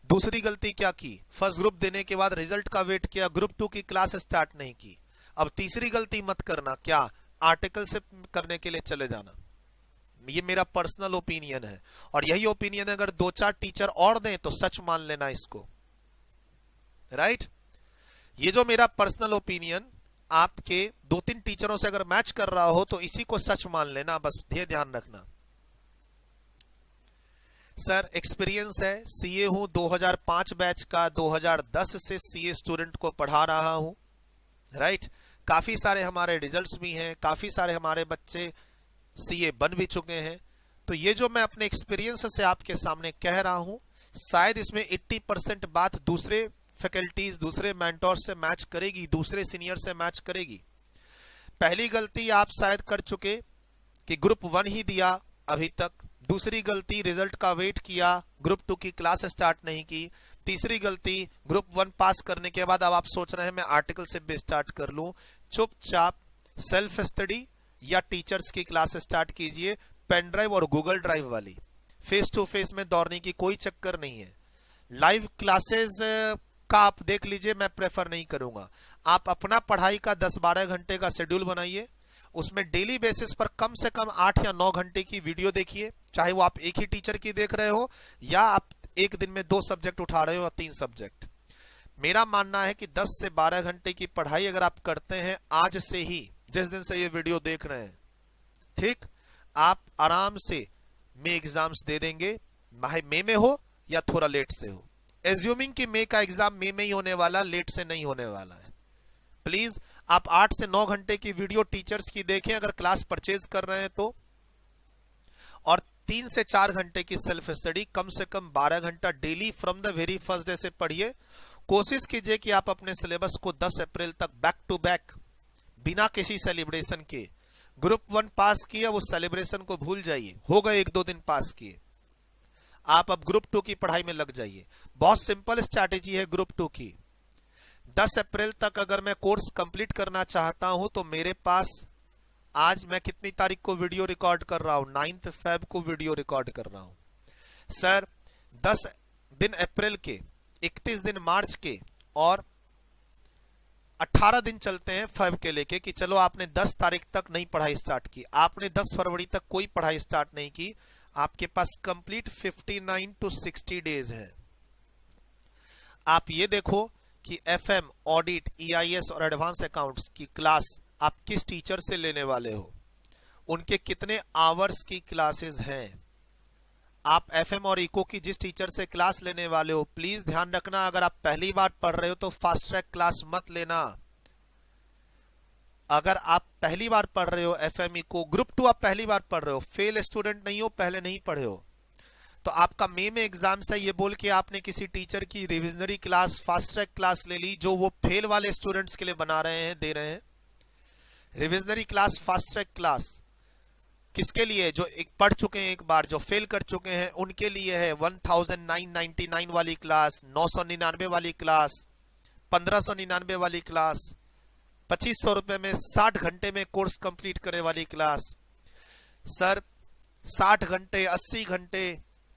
दूसरी गलती क्या की, फर्स्ट ग्रुप देने के बाद रिजल्ट का वेट किया, ग्रुप 2 की क्लास स्टार्ट नहीं की। अब तीसरी गलती मत करना, क्या? आर्टिकलशिप करने के लिए चले जाना। ये मेरा पर्सनल ओपिनियन है और यही ओपिनियन अगर 2-4 टीचर और दें तो सच मान लेना इसको। राइट। ये जो मेरा पर्सनल ओपिनियन आपके 2-3 टीचरों से अगर मैच कर रहा हो तो इसी को सच मान लेना, बस ये ध्यान रखना। सर एक्सपीरियंस है, सीए हूं 2005 बैच का, 2010 से सीए स्टूडेंट को पढ़ा रहा हूं। राइट। काफी सारे हमारे रिजल्ट्स भी हैं, काफी सारे हमारे बच्चे सीए बन भी चुके हैं। तो ये जो मैं अपने एक्सपीरियंस से आपके सामने कह रहा हूं, शायद इसमें 80% बात दूसरे फैकल्टीज, दूसरे मेंटोर से मैच करेगी, दूसरे सीनियर से मैच करेगी। पहली गलती आप शायद कर चुके कि ग्रुप 1 ही दिया अभी तक। दूसरी गलती रिजल्ट का वेट किया, ग्रुप 2 की क्लास स्टार्ट नहीं की। तीसरी गलती ग्रुप 1 पास करने के बाद अब आप सोच रहे हैं मैं आर्टिकल से भी स्टार्ट कर लूं। चुपचाप सेल्फ स्टडी या टीचर्स की क्लास स्टार्ट कीजिए, पेन ड्राइव और गूगल ड्राइव वाली। फेस टू फेस में दौड़ने की कोई चक्कर नहीं है। लाइव क्लासेस का आप देख लीजिए, मैं प्रेफर नहीं करूंगा। आप अपना पढ़ाई का 10-12 घंटे का शेड्यूल बनाइए, उसमें डेली बेसिस पर कम से कम 8 या 9 घंटे की वीडियो देखिए, चाहे वो आप एक ही टीचर की देख रहे हो या आप एक दिन में 2 सब्जेक्ट उठा रहे हो या 3 सब्जेक्ट। मेरा मानना है कि 10 से 12 घंटे की पढ़ाई अगर आप करते हैं आज से ही, जिस दिन से ये वीडियो देख रहे हैं, ठीक, आप आराम से मई एग्जाम्स दे देंगे, मई में हो या थोड़ा लेट से हो। एज्यूमिंग कि मई का एग्जाम मई में ही होने वाला, लेट से नहीं होने वाला है। प्लीज आप 8 से 9 घंटे की वीडियो टीचर्स की देखें अगर क्लास परचेज कर रहे हैं तो, और 3 से 4 घंटे की सेल्फ स्टडी, कम से कम 12 घंटा daily from the very first day से पढ़िए। कोशिश कीजिए कि आप अपने सिलेबस को 10 अप्रैल तक बैक टू बैक, बिना किसी सेलिब्रेशन के, ग्रुप 1 पास किया उस सेलिब्रेशन को भूल जाइए, हो गए 1-2 दिन पास किए, आप अब ग्रुप 2 की पढ़ाई में लग जाइए। बहुत सिंपल स्ट्रैटेजी है ग्रुप 2 की। 10 अप्रैल तक अगर मैं कोर्स कंप्लीट करना चाहता हूं तो मेरे पास, आज मैं कितनी तारीख को वीडियो रिकॉर्ड कर रहा हूं, 9 फेब को वीडियो रिकॉर्ड कर रहा हूं। सर 10 दिन अप्रैल के, 31 दिन मार्च के और 18 दिन चलते हैं फेब के लेके कि चलो आपने 10 तारीख तक नहीं पढ़ाई स्टार्ट की, आपने 10 फरवरी तक कोई पढ़ाई स्टार्ट नहीं की, आपके पास कंप्लीट 59 to 60 डेज है। आप ये देखो कि एफएम, ऑडिट, ईआईएस और एडवांस अकाउंट्स की क्लास आप किस टीचर से लेने वाले हो, उनके कितने आवर्स की क्लासेस हैं। आप एफएम और इको की जिस टीचर से क्लास लेने वाले हो, प्लीज ध्यान रखना, अगर आप पहली बार पढ़ रहे हो तो फास्ट ट्रैक क्लास मत लेना। अगर आप पहली बार पढ़ रहे हो एफएम इको ग्रुप 2 आप पहली बार पढ़ रहे हो, फेल स्टूडेंट नहीं हो, पहले नहीं पढ़े हो, तो आपका मे में एग्जाम से ये बोल के आपने किसी टीचर की revisionary class, fast track class ले ली जो वो फेल वाले स्टूडेंट्स के लिए बना रहे हैं, दे रहे हैं। Revisionary class, fast track class किसके लिए? जो एक पढ़ चुके हैं, एक बार जो फेल कर चुके हैं उनके लिए है। 1999 वाली क्लास, 999 वाली क्लास, 1599 वाली क्लास, 2500 रुपए में 60 घंटे में कोर्स कंप्लीट करने वाली क्लास। सर 60 घंटे 80 घंटे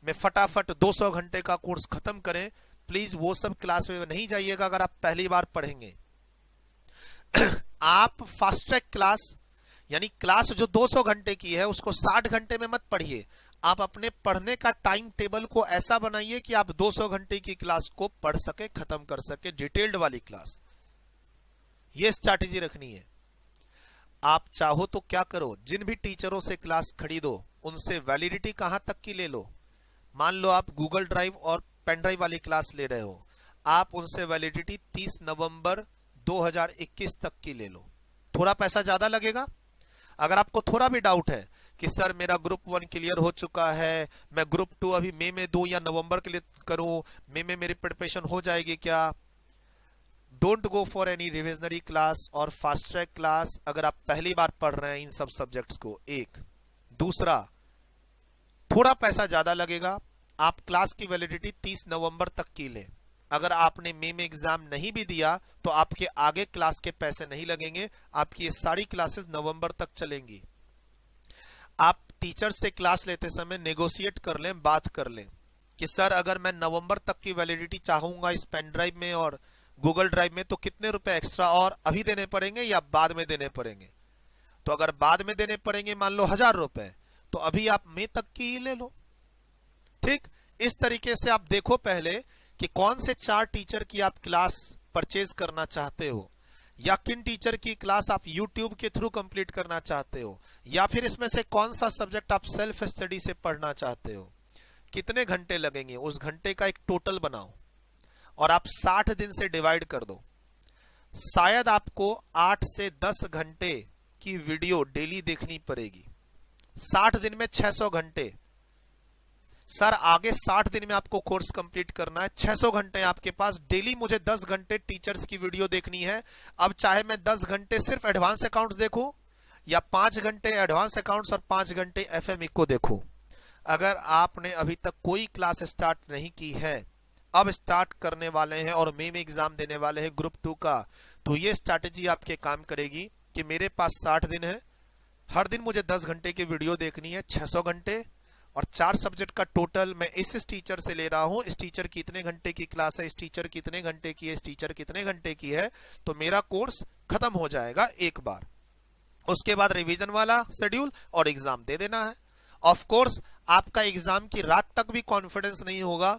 में फटाफट 200 घंटे का कोर्स खत्म करें, प्लीज वो सब क्लास में नहीं जाइएगा अगर आप पहली बार पढ़ेंगे। आप फास्ट ट्रैक क्लास यानी क्लास जो 200 घंटे की है उसको 60 घंटे में मत पढ़िए। आप अपने पढ़ने का टाइम टेबल को ऐसा बनाइए कि आप 200 घंटे की क्लास को पढ़ सके, खत्म कर सके, डिटेल्ड वाली क्लास। ये स्ट्रैटेजी रखनी है। आप चाहो तो क्या करो, जिन भी टीचरों से क्लास खरीदो उनसे वैलिडिटी कहां तक की ले लो। मान लो आप गूगल ड्राइव और पेन ड्राइव वाली क्लास ले रहे हो, आप उनसे वैलिडिटी 30 नवंबर 2021 तक की ले लो। थोड़ा पैसा ज्यादा लगेगा। अगर आपको थोड़ा भी डाउट है कि सर मेरा ग्रुप 1 क्लियर हो चुका है, मैं ग्रुप 2 अभी मई में दूं या नवंबर के लिए करूं, मई में मेरी प्रिपरेशन हो जाएगी क्या, don't go for any revisionary class और फास्ट ट्रैक क्लास अगर आप पहली बार पढ़ रहे हैं इन सब सब्जेक्ट्स को। एक दूसरा, थोड़ा पैसा ज्यादा लगेगा, आप क्लास की वैलिडिटी 30 नवंबर तक की लें। अगर आपने मई में एग्जाम नहीं भी दिया तो आपके आगे क्लास के पैसे नहीं लगेंगे, आपकी ये सारी क्लासेस नवंबर तक चलेंगी। आप टीचर से क्लास लेते समय नेगोशिएट कर लें, बात कर लें कि सर अगर मैं नवंबर तक की वैलिडिटी चाहूंगा इस पेन ड्राइव में और गूगल ड्राइव में तो कितने रुपए एक्स्ट्रा और अभी देने पड़ेंगे या बाद में देने पड़ेंगे। तो अगर बाद में देने पड़ेंगे मान लो 1000 रुपए, तो अभी आप मई तक की ही ले लो। ठीक इस तरीके से आप देखो पहले कि कौन से 4 टीचर की आप क्लास परचेज करना चाहते हो, या किन टीचर की क्लास आप YouTube के थ्रू कंप्लीट करना चाहते हो, या फिर इसमें से कौन सा सब्जेक्ट आप सेल्फ स्टडी से पढ़ना चाहते हो, कितने घंटे लगेंगे, उस घंटे का एक टोटल बनाओ और आप 60 दिन से डिवाइड कर दो। शायद आपको 8 से 10 घंटे की वीडियो डेली देखनी पड़ेगी। 60 दिन में 600 घंटे। सर आगे 60 दिन में आपको कोर्स कंप्लीट करना है, 600 घंटे आपके पास, डेली मुझे 10 घंटे टीचर्स की वीडियो देखनी है। अब चाहे मैं 10 घंटे सिर्फ एडवांस अकाउंट्स देखूं या 5 घंटे एडवांस अकाउंट्स और 5 घंटे एफएम इको देखूं। अगर आपने अभी तक कोई क्लास स्टार्ट नहीं की है, अब स्टार्ट करने वाले हैं और मई में एग्जाम देने वाले हैं ग्रुप 2 का, तो ये स्ट्रैटेजी आपके काम करेगी कि मेरे पास 60 दिन है, हर दिन मुझे 10 घंटे की वीडियो देखनी है, 600 घंटे और 4 सब्जेक्ट का टोटल मैं इस टीचर से ले रहा हूं, इस टीचर की इतने घंटे की क्लास है, इस टीचर की इतने घंटे की है, इस टीचर की इतने घंटे की है, तो मेरा कोर्स खत्म हो जाएगा एक बार। उसके बाद रिवीजन वाला शेड्यूल और एग्जाम दे देना है। ऑफ कोर्स आपका एग्जाम की रात तक भी कॉन्फिडेंस नहीं होगा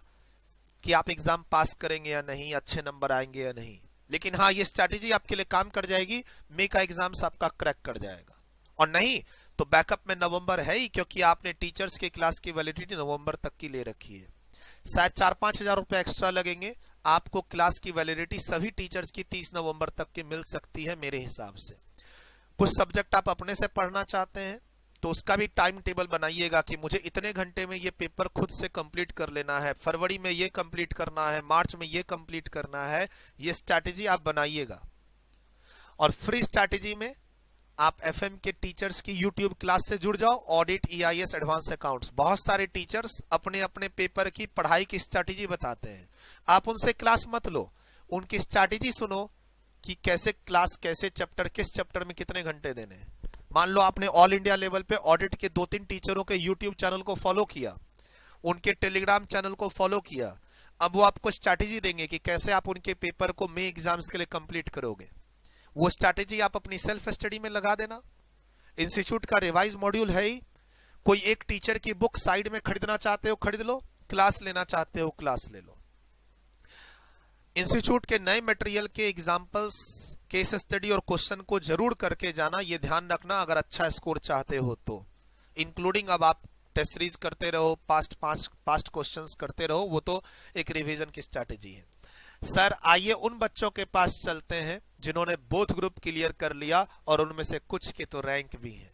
कि आप एग्जाम पास करेंगे या नहीं, अच्छे नंबर आएंगे या नहीं, लेकिन हाँ ये स्ट्रैटेजी आपके लिए काम कर जाएगी, मई का एग्जाम आपका क्रैक कर जाएगा। और नहीं तो बैकअप में नवंबर है ही, क्योंकि आपने टीचर्स के क्लास की वैलिडिटी नवंबर तक की ले रखी है। शायद 4-5 हजार रुपए एक्स्ट्रा लगेंगे, आपको क्लास की वैलिडिटी सभी टीचर्स की 30 नवंबर तक की मिल सकती है मेरे हिसाब से। कुछ सब्जेक्ट आप अपने से पढ़ना चाहते हैं तो उसका भी टाइम टेबल बनाइएगा कि मुझे इतने घंटे में ये पेपर खुद से कंप्लीट कर लेना है, फरवरी में ये कंप्लीट करना है, मार्च में ये कंप्लीट करना है। ये स्ट्रैटेजी आप बनाइएगा। और फ्री स्ट्रैटेजी में आप एफएम के टीचर्स की YouTube क्लास से जुड़ जाओ, ऑडिट, ईआईएस, एडवांस अकाउंट्स, बहुत सारे टीचर्स अपने अपने पेपर की पढ़ाई की स्ट्रैटेजी बताते हैं। आप उनसे क्लास मत लो, उनकी स्ट्रैटेजी सुनो कि कैसे क्लास, कैसे चैप्टर, किस चैप्टर में कितने घंटे देने हैं। मान लो आपने ऑल इंडिया लेवल पे ऑडिट के 2-3 टीचरों के YouTube चैनल को फॉलो किया, उनके टेलीग्राम चैनल को फॉलो किया, अब वो आपको स्ट्रैटेजी देंगे कि कैसे आप उनके पेपर को मई एग्जाम्स के लिए कंप्लीट करोगे। वो स्ट्रैटेजी आप अपनी सेल्फ स्टडी में लगा देना। इंस्टीट्यूट का रिवाइज मॉड्यूल है ही, कोई एक टीचर की बुक साइड में खरीदना चाहते हो खरीद लो, क्लास लेना चाहते हो क्लास ले लो। इंस्टीट्यूट के नए मटेरियल के एग्जाम्पल्स, केस स्टडी और क्वेश्चन को जरूर करके जाना, ये ध्यान रखना अगर अच्छा स्कोर चाहते हो तो। इंक्लूडिंग अब आप टेस्ट सीरीज करते रहो, पास्ट क्वेश्चंस करते रहो, वो तो एक रिवीजन की स्ट्रैटेजी है। सर आइए उन बच्चों के पास चलते हैं जिन्होंने बोथ ग्रुप क्लियर कर लिया और उनमें से कुछ के तो रैंक भी है।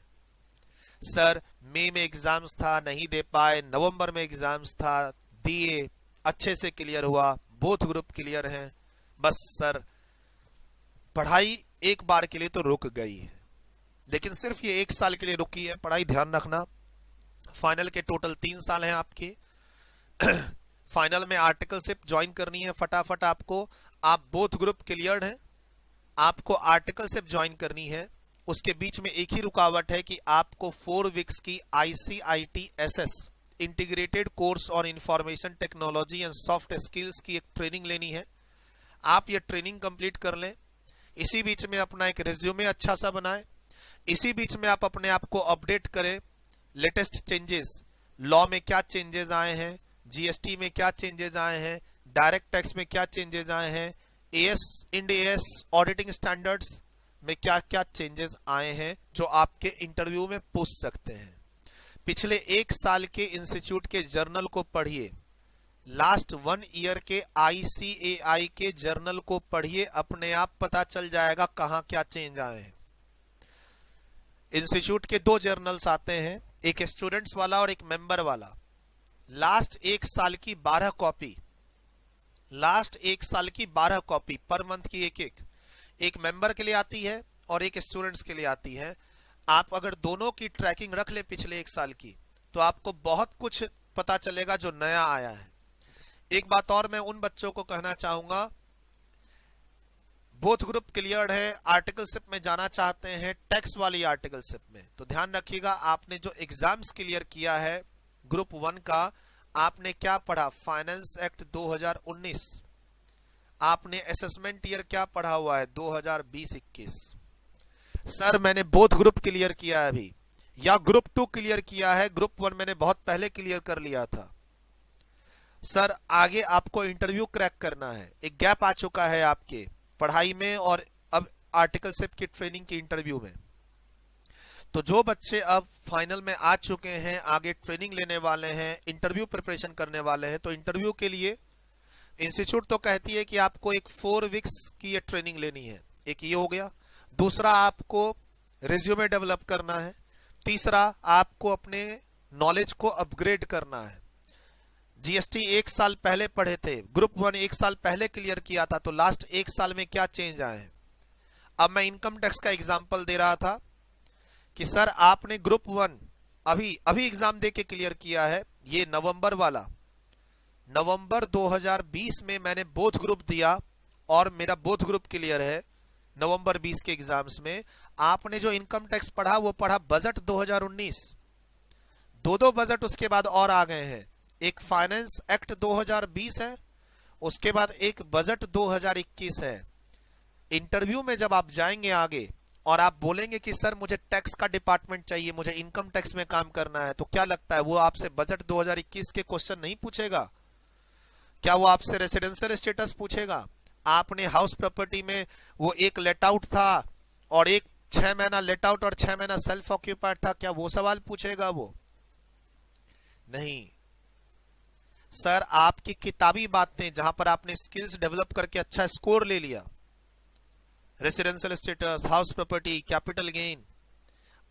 सर मई में एग्जाम्स था, नहीं दे पाए, नवंबर में एग्जाम्स था, दिए, अच्छे से क्लियर हुआ, बोथ ग्रुप क्लियर हैं, बस सर पढ़ाई एक बार के लिए तो रुक गई है, लेकिन सिर्फ ये 1 साल के लिए रुकी है पढ़ाई, ध्यान रखना। फाइनल के टोटल 3 साल हैं आपके। फाइनल में आर्टिकलशिप ज्वाइन करनी है फटाफट आपको। आप बोथ ग्रुप क्लियर्ड हैं, आपको आर्टिकलशिप ज्वाइन करनी है। उसके बीच में एक ही रुकावट है कि आपको 4 वीक्स की ICITSS integrated course on information technology and soft skills की एक ट्रेनिंग लेनी है। आप ये ट्रेनिंग कंप्लीट कर लें, इसी बीच में अपना एक रिज्यूमे अच्छा सा बनाएं, इसी बीच में आप अपने आप को अपडेट करें, लेटेस्ट चेंजेस, लॉ में क्या चेंजेस आए हैं, GST में क्या चेंजेस आए हैं, डायरेक्ट टैक्स में क्या चेंजेस आए हैं, इंड AS ऑडिटिंग स्टैंडर्ड्स में क्या क्या चेंजेस आए हैं जो आपके इंटरव्यू में पूछ सकते हैं। पिछले 1 साल के इंस्टीट्यूट के जर्नल को पढ़िए, लास्ट 1 ईयर के ICAI के जर्नल को पढ़िए, अपने आप पता चल जाएगा कहां क्या चेंज आए हैं। इंस्टीट्यूट के 2 जर्नल्स आते हैं, एक स्टूडेंट्स वाला और एक मेंबर वाला। लास्ट 1 साल की 12 कॉपी, लास्ट 1 साल की 12 कॉपी पर मंथ की एक मेंबर के लिए आती है और एक स्टूडेंट्स के लिए आती है। आप अगर दोनों की ट्रैकिंग रख ले पिछले 1 साल की, तो आपको बहुत कुछ पता चलेगा जो नया आया है। एक बात और मैं उन बच्चों को कहना चाहूंगा, बोथ ग्रुप क्लियर्ड है, आर्टिकलशिप में जाना चाहते हैं, टैक्स वाली आर्टिकलशिप में, तो ध्यान रखिएगा आपने जो एग्जाम्स क्लियर किया है ग्रुप 1 का, आपने क्या पढ़ा, फाइनेंस एक्ट 2019, आपने असेसमेंट ईयर क्या पढ़ा हुआ है 2020-21। सर मैंने बोथ ग्रुप क्लियर किया है अभी, या ग्रुप 2 क्लियर किया है, ग्रुप 1 मैंने बहुत पहले क्लियर कर लिया था। सर आगे आपको इंटरव्यू क्रैक करना है, एक गैप आ चुका है आपके पढ़ाई में और अब आर्टिकलशिप की ट्रेनिंग की इंटरव्यू में। तो जो बच्चे अब फाइनल में आ चुके हैं, आगे ट्रेनिंग लेने वाले हैं, इंटरव्यू प्रिपरेशन करने वाले हैं, तो इंटरव्यू के लिए इंस्टीट्यूट तो कहती है कि आपको एक 4 वीक्स की ये ट्रेनिंग लेनी है। एक ये हो गया, दूसरा आपको रिज्यूमे डेवलप करना है, तीसरा आपको अपने नॉलेज को अपग्रेड करना है। GST 1 साल पहले पढ़े थे, ग्रुप 1 1 साल पहले क्लियर किया था, तो लास्ट 1 साल में क्या चेंज आए हैं। अब मैं इनकम टैक्स का एग्जांपल दे रहा था कि सर आपने ग्रुप 1 अभी एग्जाम दे के क्लियर किया है, ये नवंबर वाला, नवंबर 2020 में मैंने बोथ ग्रुप दिया और मेरा बोथ ग्रुप क्लियर है नवंबर 20 के एग्जाम्स में। आपने जो इनकम टैक्स पढ़ा वो पढ़ा बजट 2019, 2 बजट उसके बाद और आ गए हैं, एक फाइनेंस एक्ट 2020 है, उसके बाद एक बजट 2021 है। इंटरव्यू में जब आप जाएंगे आगे और आप बोलेंगे कि सर मुझे टैक्स का डिपार्टमेंट चाहिए, मुझे इनकम टैक्स में काम करना है, तो क्या लगता है वो आपसे बजट 2021 के क्वेश्चन नहीं पूछेगा? क्या वो आपसे रेसिडेंशियल स्टेटस पूछेगा? आपने हाउस प्रॉपर्टी में वो एक लेट आउट था और एक 6 महीना लेट आउट और 6 महीना सेल्फ ऑक्यूपाइड था, क्या वो सवाल पूछेगा? वो नहीं। सर आपकी किताबी बातें जहां पर आपने स्किल्स डेवलप करके अच्छा स्कोर ले लिया, residential status, house property, capital gain,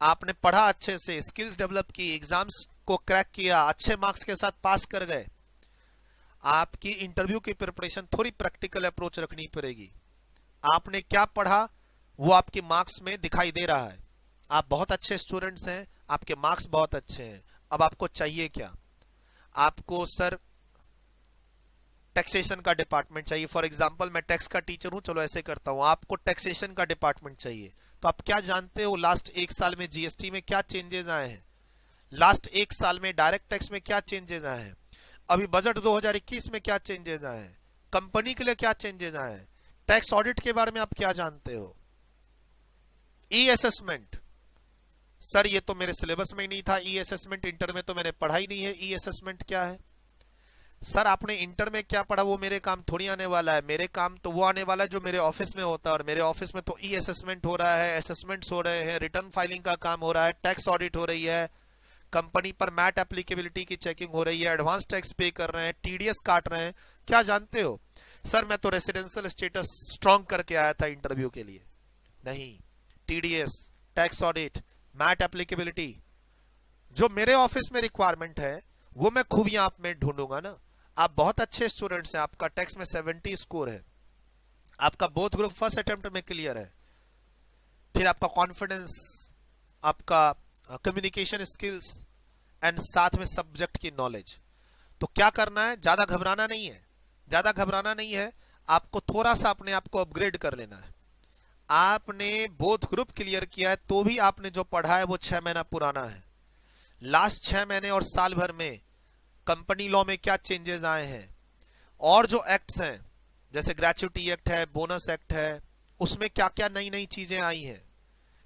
आपने पढ़ा अच्छे से, स्किल्स डेवलप की, एग्जाम्स को क्रैक किया, अच्छे मार्क्स के साथ पास कर गए, आपकी इंटरव्यू की प्रिपरेशन थोड़ी प्रैक्टिकल अप्रोच रखनी पड़ेगी। आपने क्या पढ़ा वो आपके मार्क्स में दिखाई दे रहा है, आप बहुत अच्छे स्टूडेंट्स हैं, आपके मार्क्स बहुत अच्छे हैं। अब आपको चाहिए क्या? आपको सर टैक्सेशन का डिपार्टमेंट चाहिए, फॉर एग्जांपल मैं टैक्स का टीचर हूं, चलो ऐसे करता हूं, आपको टैक्सेशन का डिपार्टमेंट चाहिए, तो आप क्या जानते हो लास्ट 1 साल में GST में क्या चेंजेस आए हैं, लास्ट 1 साल में डायरेक्ट टैक्स में क्या चेंजेस आए हैं, अभी बजट 2021 में क्या चेंजेस आए हैं, कंपनी के लिए क्या चेंजेस आए हैं, टैक्स ऑडिट के बारे में आप क्या जानते हो, ई असेसमेंट, सर ये तो मेरे सिलेबस में ही नहीं था, ई असेसमेंट इंटर में तो मैंने पढ़ा ही नहीं है, ई असेसमेंट क्या है। सर आपने इंटर में क्या पढ़ा वो मेरे काम थोड़ी आने वाला है, मेरे काम तो वो आने वाला है जो मेरे ऑफिस में होता है, और मेरे ऑफिस में तो ई असेसमेंट हो रहा है, असेसमेंट्स हो रहे हैं, रिटर्न फाइलिंग का काम हो रहा है, टैक्स ऑडिट हो रही है, कंपनी पर मैट एप्लीकेबिलिटी की चेकिंग हो रही है, एडवांस टैक्स पे कर रहे हैं, टीडीएस काट रहे हैं। क्या जानते हो सर, मैं तो रेसिडेंशियल स्टेटस स्ट्रांग करके आया था इंटरव्यू के लिए। नहीं, TDS, tax audit, MAT applicability जो मेरे ऑफिस में रिक्वायरमेंट है वो मैं खूबियां आप में ढूंढूंगा ना। आप बहुत अच्छे स्टूडेंट्स हैं, आपका टैक्स में 70 स्कोर है, आपका बोथ ग्रुप फर्स्ट अटेम्प्ट में क्लियर है, फिर आपका कॉन्फिडेंस, आपका कम्युनिकेशन स्किल्स एंड साथ में सब्जेक्ट की नॉलेज। तो क्या करना है, ज्यादा घबराना नहीं है, ज्यादा घबराना नहीं है, आपको थोड़ा सा अपने आप को अपग्रेड कर लेना है। आपने बोथ ग्रुप क्लियर किया है तो भी आपने जो पढ़ा है वो 6 महीना पुराना है। लास्ट 6 महीने और साल भर में कंपनी लॉ में क्या चेंजेस आए हैं, और जो एक्ट्स हैं जैसे ग्रेच्युटी एक्ट है, बोनस एक्ट है, उसमें क्या क्या नई नई चीजें आई हैं,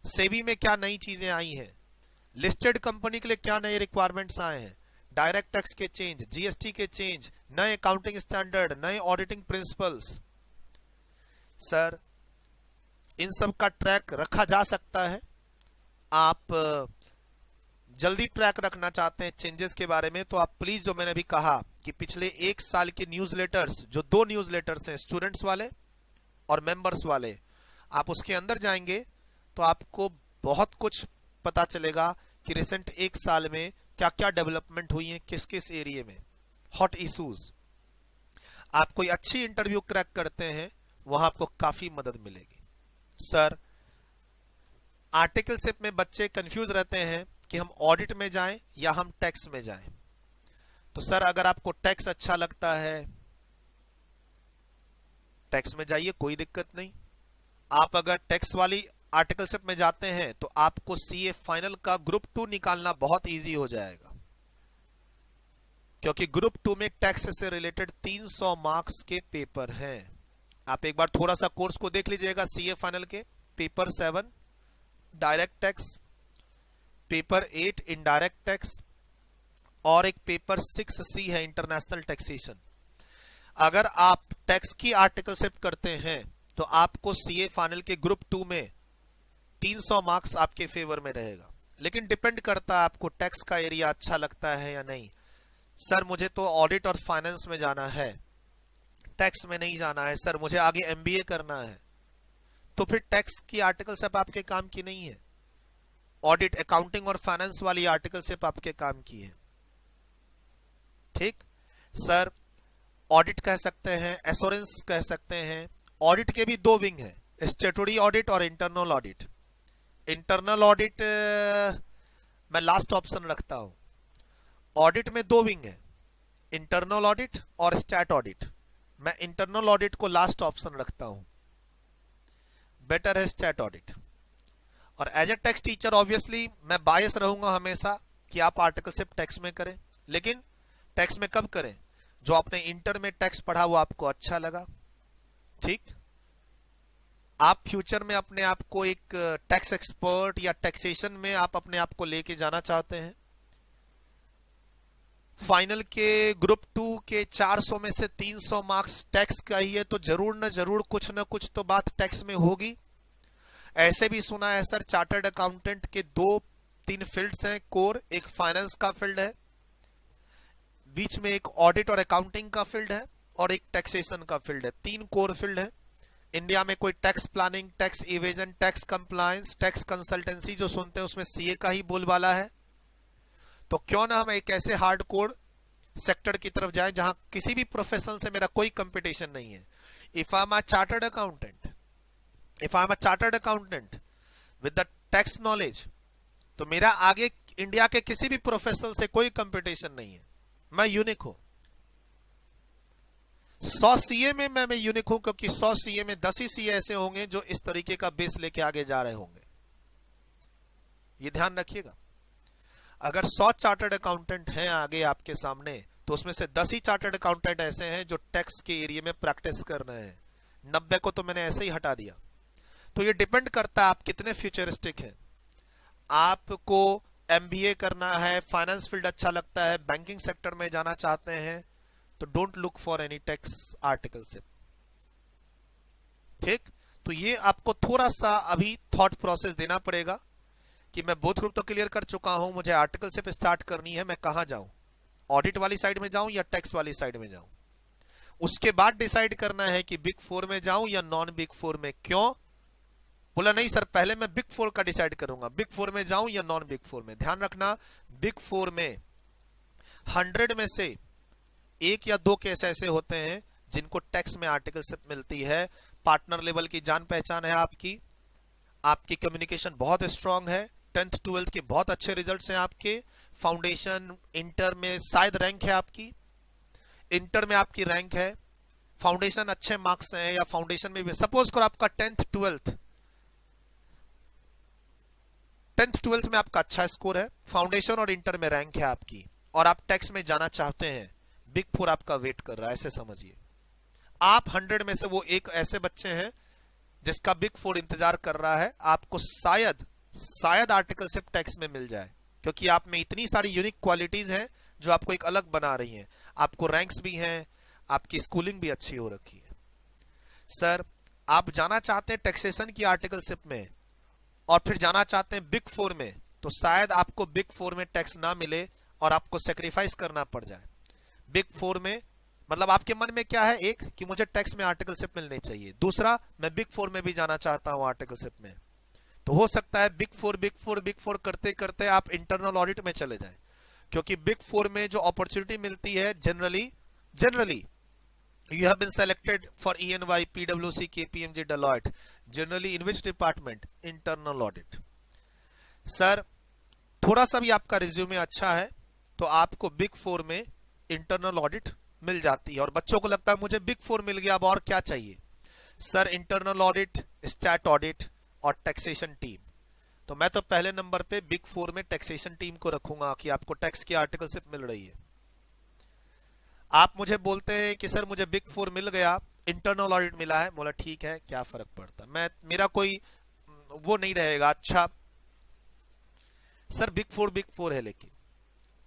सेबी में क्या नई चीजें आई हैं, लिस्टेड कंपनी के लिए क्या नए रिक्वायरमेंट्स आए हैं, डायरेक्ट टैक्स के चेंज, जीएसटी के चेंज, नए अकाउंटिंग स्टैंडर्ड, नए ऑडिटिंग प्रिंसिपल्स। सर इन सब का ट्रैक रखा जा सकता है। आप जल्दी ट्रैक रखना चाहते हैं चेंजेस के बारे में तो आप प्लीज, जो मैंने अभी कहा कि पिछले 1 साल के न्यूज़लेटर्स, जो 2 न्यूज़लेटर्स हैं स्टूडेंट्स वाले और मेंबर्स वाले, आप उसके अंदर जाएंगे तो आपको बहुत कुछ पता चलेगा कि रिसेंट 1 साल में क्या क्या डेवलपमेंट हुई है, किस किस एरिया में हॉट इश्यूज। आप कोई अच्छी इंटरव्यू क्रैक करते हैं वहां आपको काफी मदद मिलेगी। सर आर्टिकलशिप में बच्चे कंफ्यूज रहते हैं कि हम ऑडिट में जाएं या हम टैक्स में जाएं। तो सर अगर आपको टैक्स अच्छा लगता है टैक्स में जाइए, कोई दिक्कत नहीं। आप अगर टैक्स वाली आर्टिकलशिप में जाते हैं तो आपको सीए फाइनल का ग्रुप 2 निकालना बहुत इजी हो जाएगा, क्योंकि ग्रुप 2 में टैक्स से रिलेटेड 300 मार्क्स के पेपर हैं। आप एक बार थोड़ा सा कोर्स को देख लीजिएगा। सीए फाइनल के paper 7 direct tax, paper 8 indirect tax, और एक पेपर 6C है इंटरनेशनल टैक्सेशन। अगर आप टैक्स की आर्टिकलशिप करते हैं तो आपको सीए फाइनल के ग्रुप 2 में 300 मार्क्स आपके फेवर में रहेगा। लेकिन डिपेंड करता है आपको टैक्स का एरिया अच्छा लगता है या नहीं। सर मुझे तो ऑडिट और फाइनेंस में जाना है, टैक्स में नहीं जाना है। सर मुझे आगे एमबीए करना है, तो फिर टैक्स की आर्टिकलशिप आपके काम की नहीं है, ऑडिट, अकाउंटिंग और फाइनेंस वाली आर्टिकलशिप आपके काम की है। ठीक सर, ऑडिट कह सकते हैं, एश्योरेंस कह सकते हैं। ऑडिट के भी 2 विंग है, स्टैट्यूटरी ऑडिट और इंटरनल ऑडिट। इंटरनल ऑडिट मैं लास्ट ऑप्शन रखता हूं। ऑडिट में 2 विंग है, इंटरनल ऑडिट और स्टैट ऑडिट। मैं इंटरनल ऑडिट को लास्ट ऑप्शन रखता हूं, बेटर है स्टैट ऑडिट। और as a tax teacher obviously मैं बायस रहूंगा हमेशा कि आप आर्टिकलशिप टैक्स में करें, लेकिन टैक्स में कब करें, जो आपने इंटर में टैक्स पढ़ा वो आपको अच्छा लगा। ठीक, आप फ्यूचर में अपने आप को एक टैक्स एक्सपर्ट या टैक्सेशन में आप अपने आप को लेके जाना चाहते हैं। फाइनल के ग्रुप 2 के 400 में से 300 मार्क्स टैक्स का ही है, तो जरूर न जरूर कुछ न कुछ तो बात टैक्स में होगी। ऐसे भी सुना है सर, चार्टर्ड अकाउंटेंट के 2-3 फील्ड्स हैं कोर, एक फाइनेंस का फील्ड है, बीच में एक ऑडिट और अकाउंटिंग का फील्ड है, और एक टैक्सेशन का फील्ड है। 3 कोर फील्ड है। इंडिया में कोई tax planning, tax evasion, tax compliance, tax consultancy जो सुनते हैं उसमें सीए का ही बोलबाला है। तो क्यों ना हम एक ऐसे हार्ड कोर सेक्टर की तरफ जाएं जहां किसी भी प्रोफेशनल से मेरा कोई कंपटीशन नहीं है। If I am a chartered accountant with the tax knowledge, तो मेरा आगे इंडिया के किसी भी प्रोफेशनल से कोई कंपटीशन नहीं है। मैं यूनिक हूं। 100 सीए में मैं यूनिक हूं, क्योंकि 100 सीए में 10 ही सीए ऐसे होंगे जो इस तरीके का बेस लेके आगे जा रहे होंगे। ये ध्यान रखिएगा। अगर 100 चार्टर्ड अकाउंटेंट हैं आगे आपके सामने, तो उसमें से 10 ही चार्टर्ड अकाउंटेंट ऐसे हैं जो टैक्स के एरिया में प्रैक्टिस कर रहे हैं। 90 को तो मैंने ऐसे ही हटा दिया। तो ये डिपेंड करता है आप कितने फ्यूचरिस्टिक हैं। आपको एमबीए करना है, फाइनेंस फील्ड अच्छा लगता है, बैंकिंग सेक्टर में जाना चाहते हैं, तो don't look for any tax articleship. ठीक, तो ये आपको थोड़ा सा अभी थॉट प्रोसेस देना पड़ेगा कि मैं बोथ ग्रुप तो क्लियर कर चुका हूं, मुझे आर्टिकलशिप स्टार्ट करनी है, मैं कहां जाऊं, ऑडिट वाली साइड में जाऊं या टैक्स वाली साइड में जाऊं। उसके बाद डिसाइड करना है कि बिग फोर में जाऊं या नॉन बिग फोर में। क्यों? बोला नहीं सर पहले मैं बिग फोर का डिसाइड करूंगा, बिग फोर में जाऊं या नॉन बिग फोर में। ध्यान रखना, बिग फोर में 100 में से 1 या 2 केस ऐसे होते हैं जिनको टैक्स में आर्टिकलशिप मिलती है। पार्टनर लेवल की जान पहचान है आपकी कम्युनिकेशन बहुत स्ट्रांग है, 10th 12th के बहुत अच्छे रिजल्ट्स हैं आपके, फाउंडेशन इंटर में शायद रैंक है आपकी, इंटर में आपकी रैंक है, फाउंडेशन अच्छे मार्क्स हैं, या फाउंडेशन में भी सपोज करो आपका 10th 12th में आपका अच्छा स्कोर है, फाउंडेशन और इंटर में रैंक है आपकी, और आप टैक्स में जाना चाहते हैं, बिग फोर आपका वेट कर रहा है। ऐसे समझिए आप 100 में से वो एक ऐसे बच्चे हैं जिसका बिग फोर इंतजार कर रहा है, आपको शायद आर्टिकलशिप टैक्स में मिल जाए, क्योंकि आप में इतनी सारी यूनिक क्वालिटीज हैं जो आपको एक अलग बना रही हैं। आपको रैंक्स भी हैं, आपकी स्कूलिंग भी अच्छी हो रखी है। सर आप जाना चाहते हैं टैक्सेशन की आर्टिकलशिप में और फिर जाना चाहते हैं बिग फोर में, तो शायद आपको बिग फोर में टैक्स ना मिले और आपको सेक्रीफाइस करना पड़ जाए। बिग फोर में मतलब आपके मन में क्या है, एक कि मुझे टैक्स में आर्टिकलशिप मिलनी चाहिए, दूसरा मैं बिग फोर में भी जाना चाहता हूं आर्टिकलशिप में। तो हो सकता है बिग फोर करते करते आप इंटरनल ऑडिट में चले जाएं, क्योंकि बिग फोर में जो अपॉर्चुनिटी मिलती है generally you have been selected for EY, PwC, KPMG, Deloitte. Generally in which department? Internal audit. Sir थोड़ा सा भी आपका रिज्यूमे अच्छा है तो आपको बिग फोर में इंटरनल ऑडिट मिल जाती है, और बच्चों को लगता है मुझे बिग फोर मिल गया, अब और क्या चाहिए। Sir internal audit, stat audit और टैक्सेशन टीम। तो मैं तो पहले नंबर पे बिग फोर में टैक्सेशन टीम को रखूंगा कि आपको टैक्स की आर्टिकलशिप मिल रही है। आप मुझे बोलते हैं कि सर मुझे बिग फोर मिल गया, इंटरनल ऑडिट मिला है, बोला ठीक है क्या फर्क पड़ता, मेरा कोई वो नहीं रहेगा। अच्छा सर बिग फोर है, लेकिन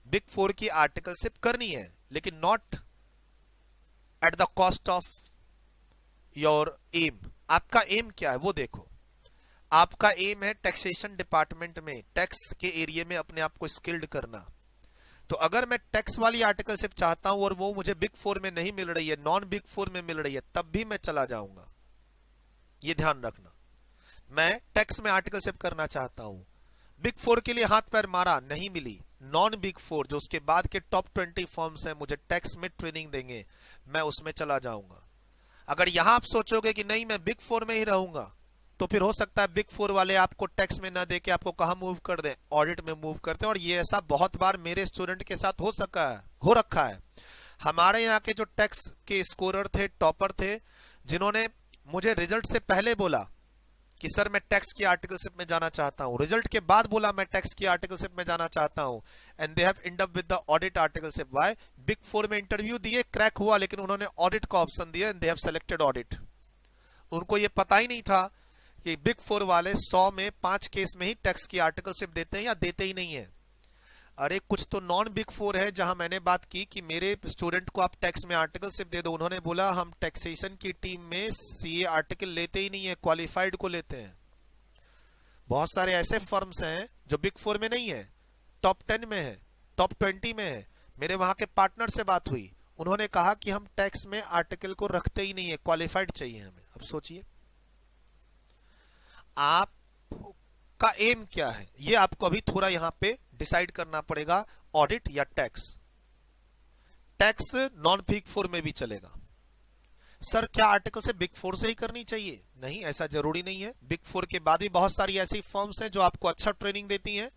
बिग फोर की आर्टिकलशिप करनी है, लेकिन not at the cost of your aim. आपका एम क्या है वो देखो। आपका एम है टैक्सेशन डिपार्टमेंट में, टैक्स के एरिया में अपने आप को स्किल्ड करना। तो अगर मैं टैक्स वाली आर्टिकलशिप चाहता हूं और वो मुझे बिग फोर में नहीं मिल रही है, नॉन बिग फोर में मिल रही है, तब भी मैं चला जाऊंगा। ये ध्यान रखना, मैं टैक्स में आर्टिकलशिप करना चाहता हूं, बिग फोर के लिए हाथ पैर मारा, नहीं मिली, नॉन बिग फोर जो उसके बाद के टॉप 20 फर्म्स हैं मुझे टैक्स में ट्रेनिंग देंगे, मैं उसमें चला जाऊंगा। अगर यहां आप सोचोगे कि नहीं मैं बिग फोर में ही रहूंगा, तो फिर हो सकता है बिग फोर वाले आपको टैक्स में ना देके आपको कहां मूव कर दें, ऑडिट में मूव करते हैं। और ये ऐसा बहुत बार मेरे स्टूडेंट के साथ हो रखा है। हमारे यहाँ के जो टैक्स के स्कोरर थे, टॉपर थे, जिन्होंने मुझे रिजल्ट से पहले बोला कि सर मैं टैक्स की आर्टिकलशिप में जाना चाहता हूं, रिजल्ट के बाद बोला मैं टैक्स की आर्टिकलशिप में जाना चाहता हूं, and they have and up with the audit articleship. Why? Big four में इंटरव्यू दिए, क्रैक हुआ, लेकिन उन्होंने ऑडिट का ऑप्शन दिया and they have selected audit. उनको ये पता ही नहीं था कि बिग फोर वाले 100 में 5 केस में ही टैक्स की आर्टिकलशिप देते हैं या देते ही नहीं है। अरे कुछ तो नॉन बिग फोर है जहां मैंने बात की कि मेरे स्टूडेंट को आप टैक्स में आर्टिकलशिप दे दो, उन्होंने बोला हम टैक्सेशन की टीम में सीए आर्टिकल लेते ही नहीं है, क्वालिफाइड को लेते हैं। बहुत सारे ऐसे फर्म्स हैं जो बिग फोर में नहीं है, टॉप 10 में है, टॉप 20 में है। मेरे वहां के पार्टनर से बात हुई, उन्होंने कहा कि हम टैक्स में आर्टिकल को रखते ही नहीं है, क्वालिफाइड चाहिए हमें। अब सोचिए आपका एम क्या है, ये आपको अभी थोड़ा यहां पे डिसाइड करना पड़ेगा, ऑडिट या tax. Tax non big four में भी चलेगा। सर क्या आर्टिकल से बिग फोर से ही करनी चाहिए? नहीं, ऐसा जरूरी नहीं है। बिग फोर के बाद भी बहुत सारी ऐसी फर्म्स हैं जो आपको अच्छा ट्रेनिंग देती हैं,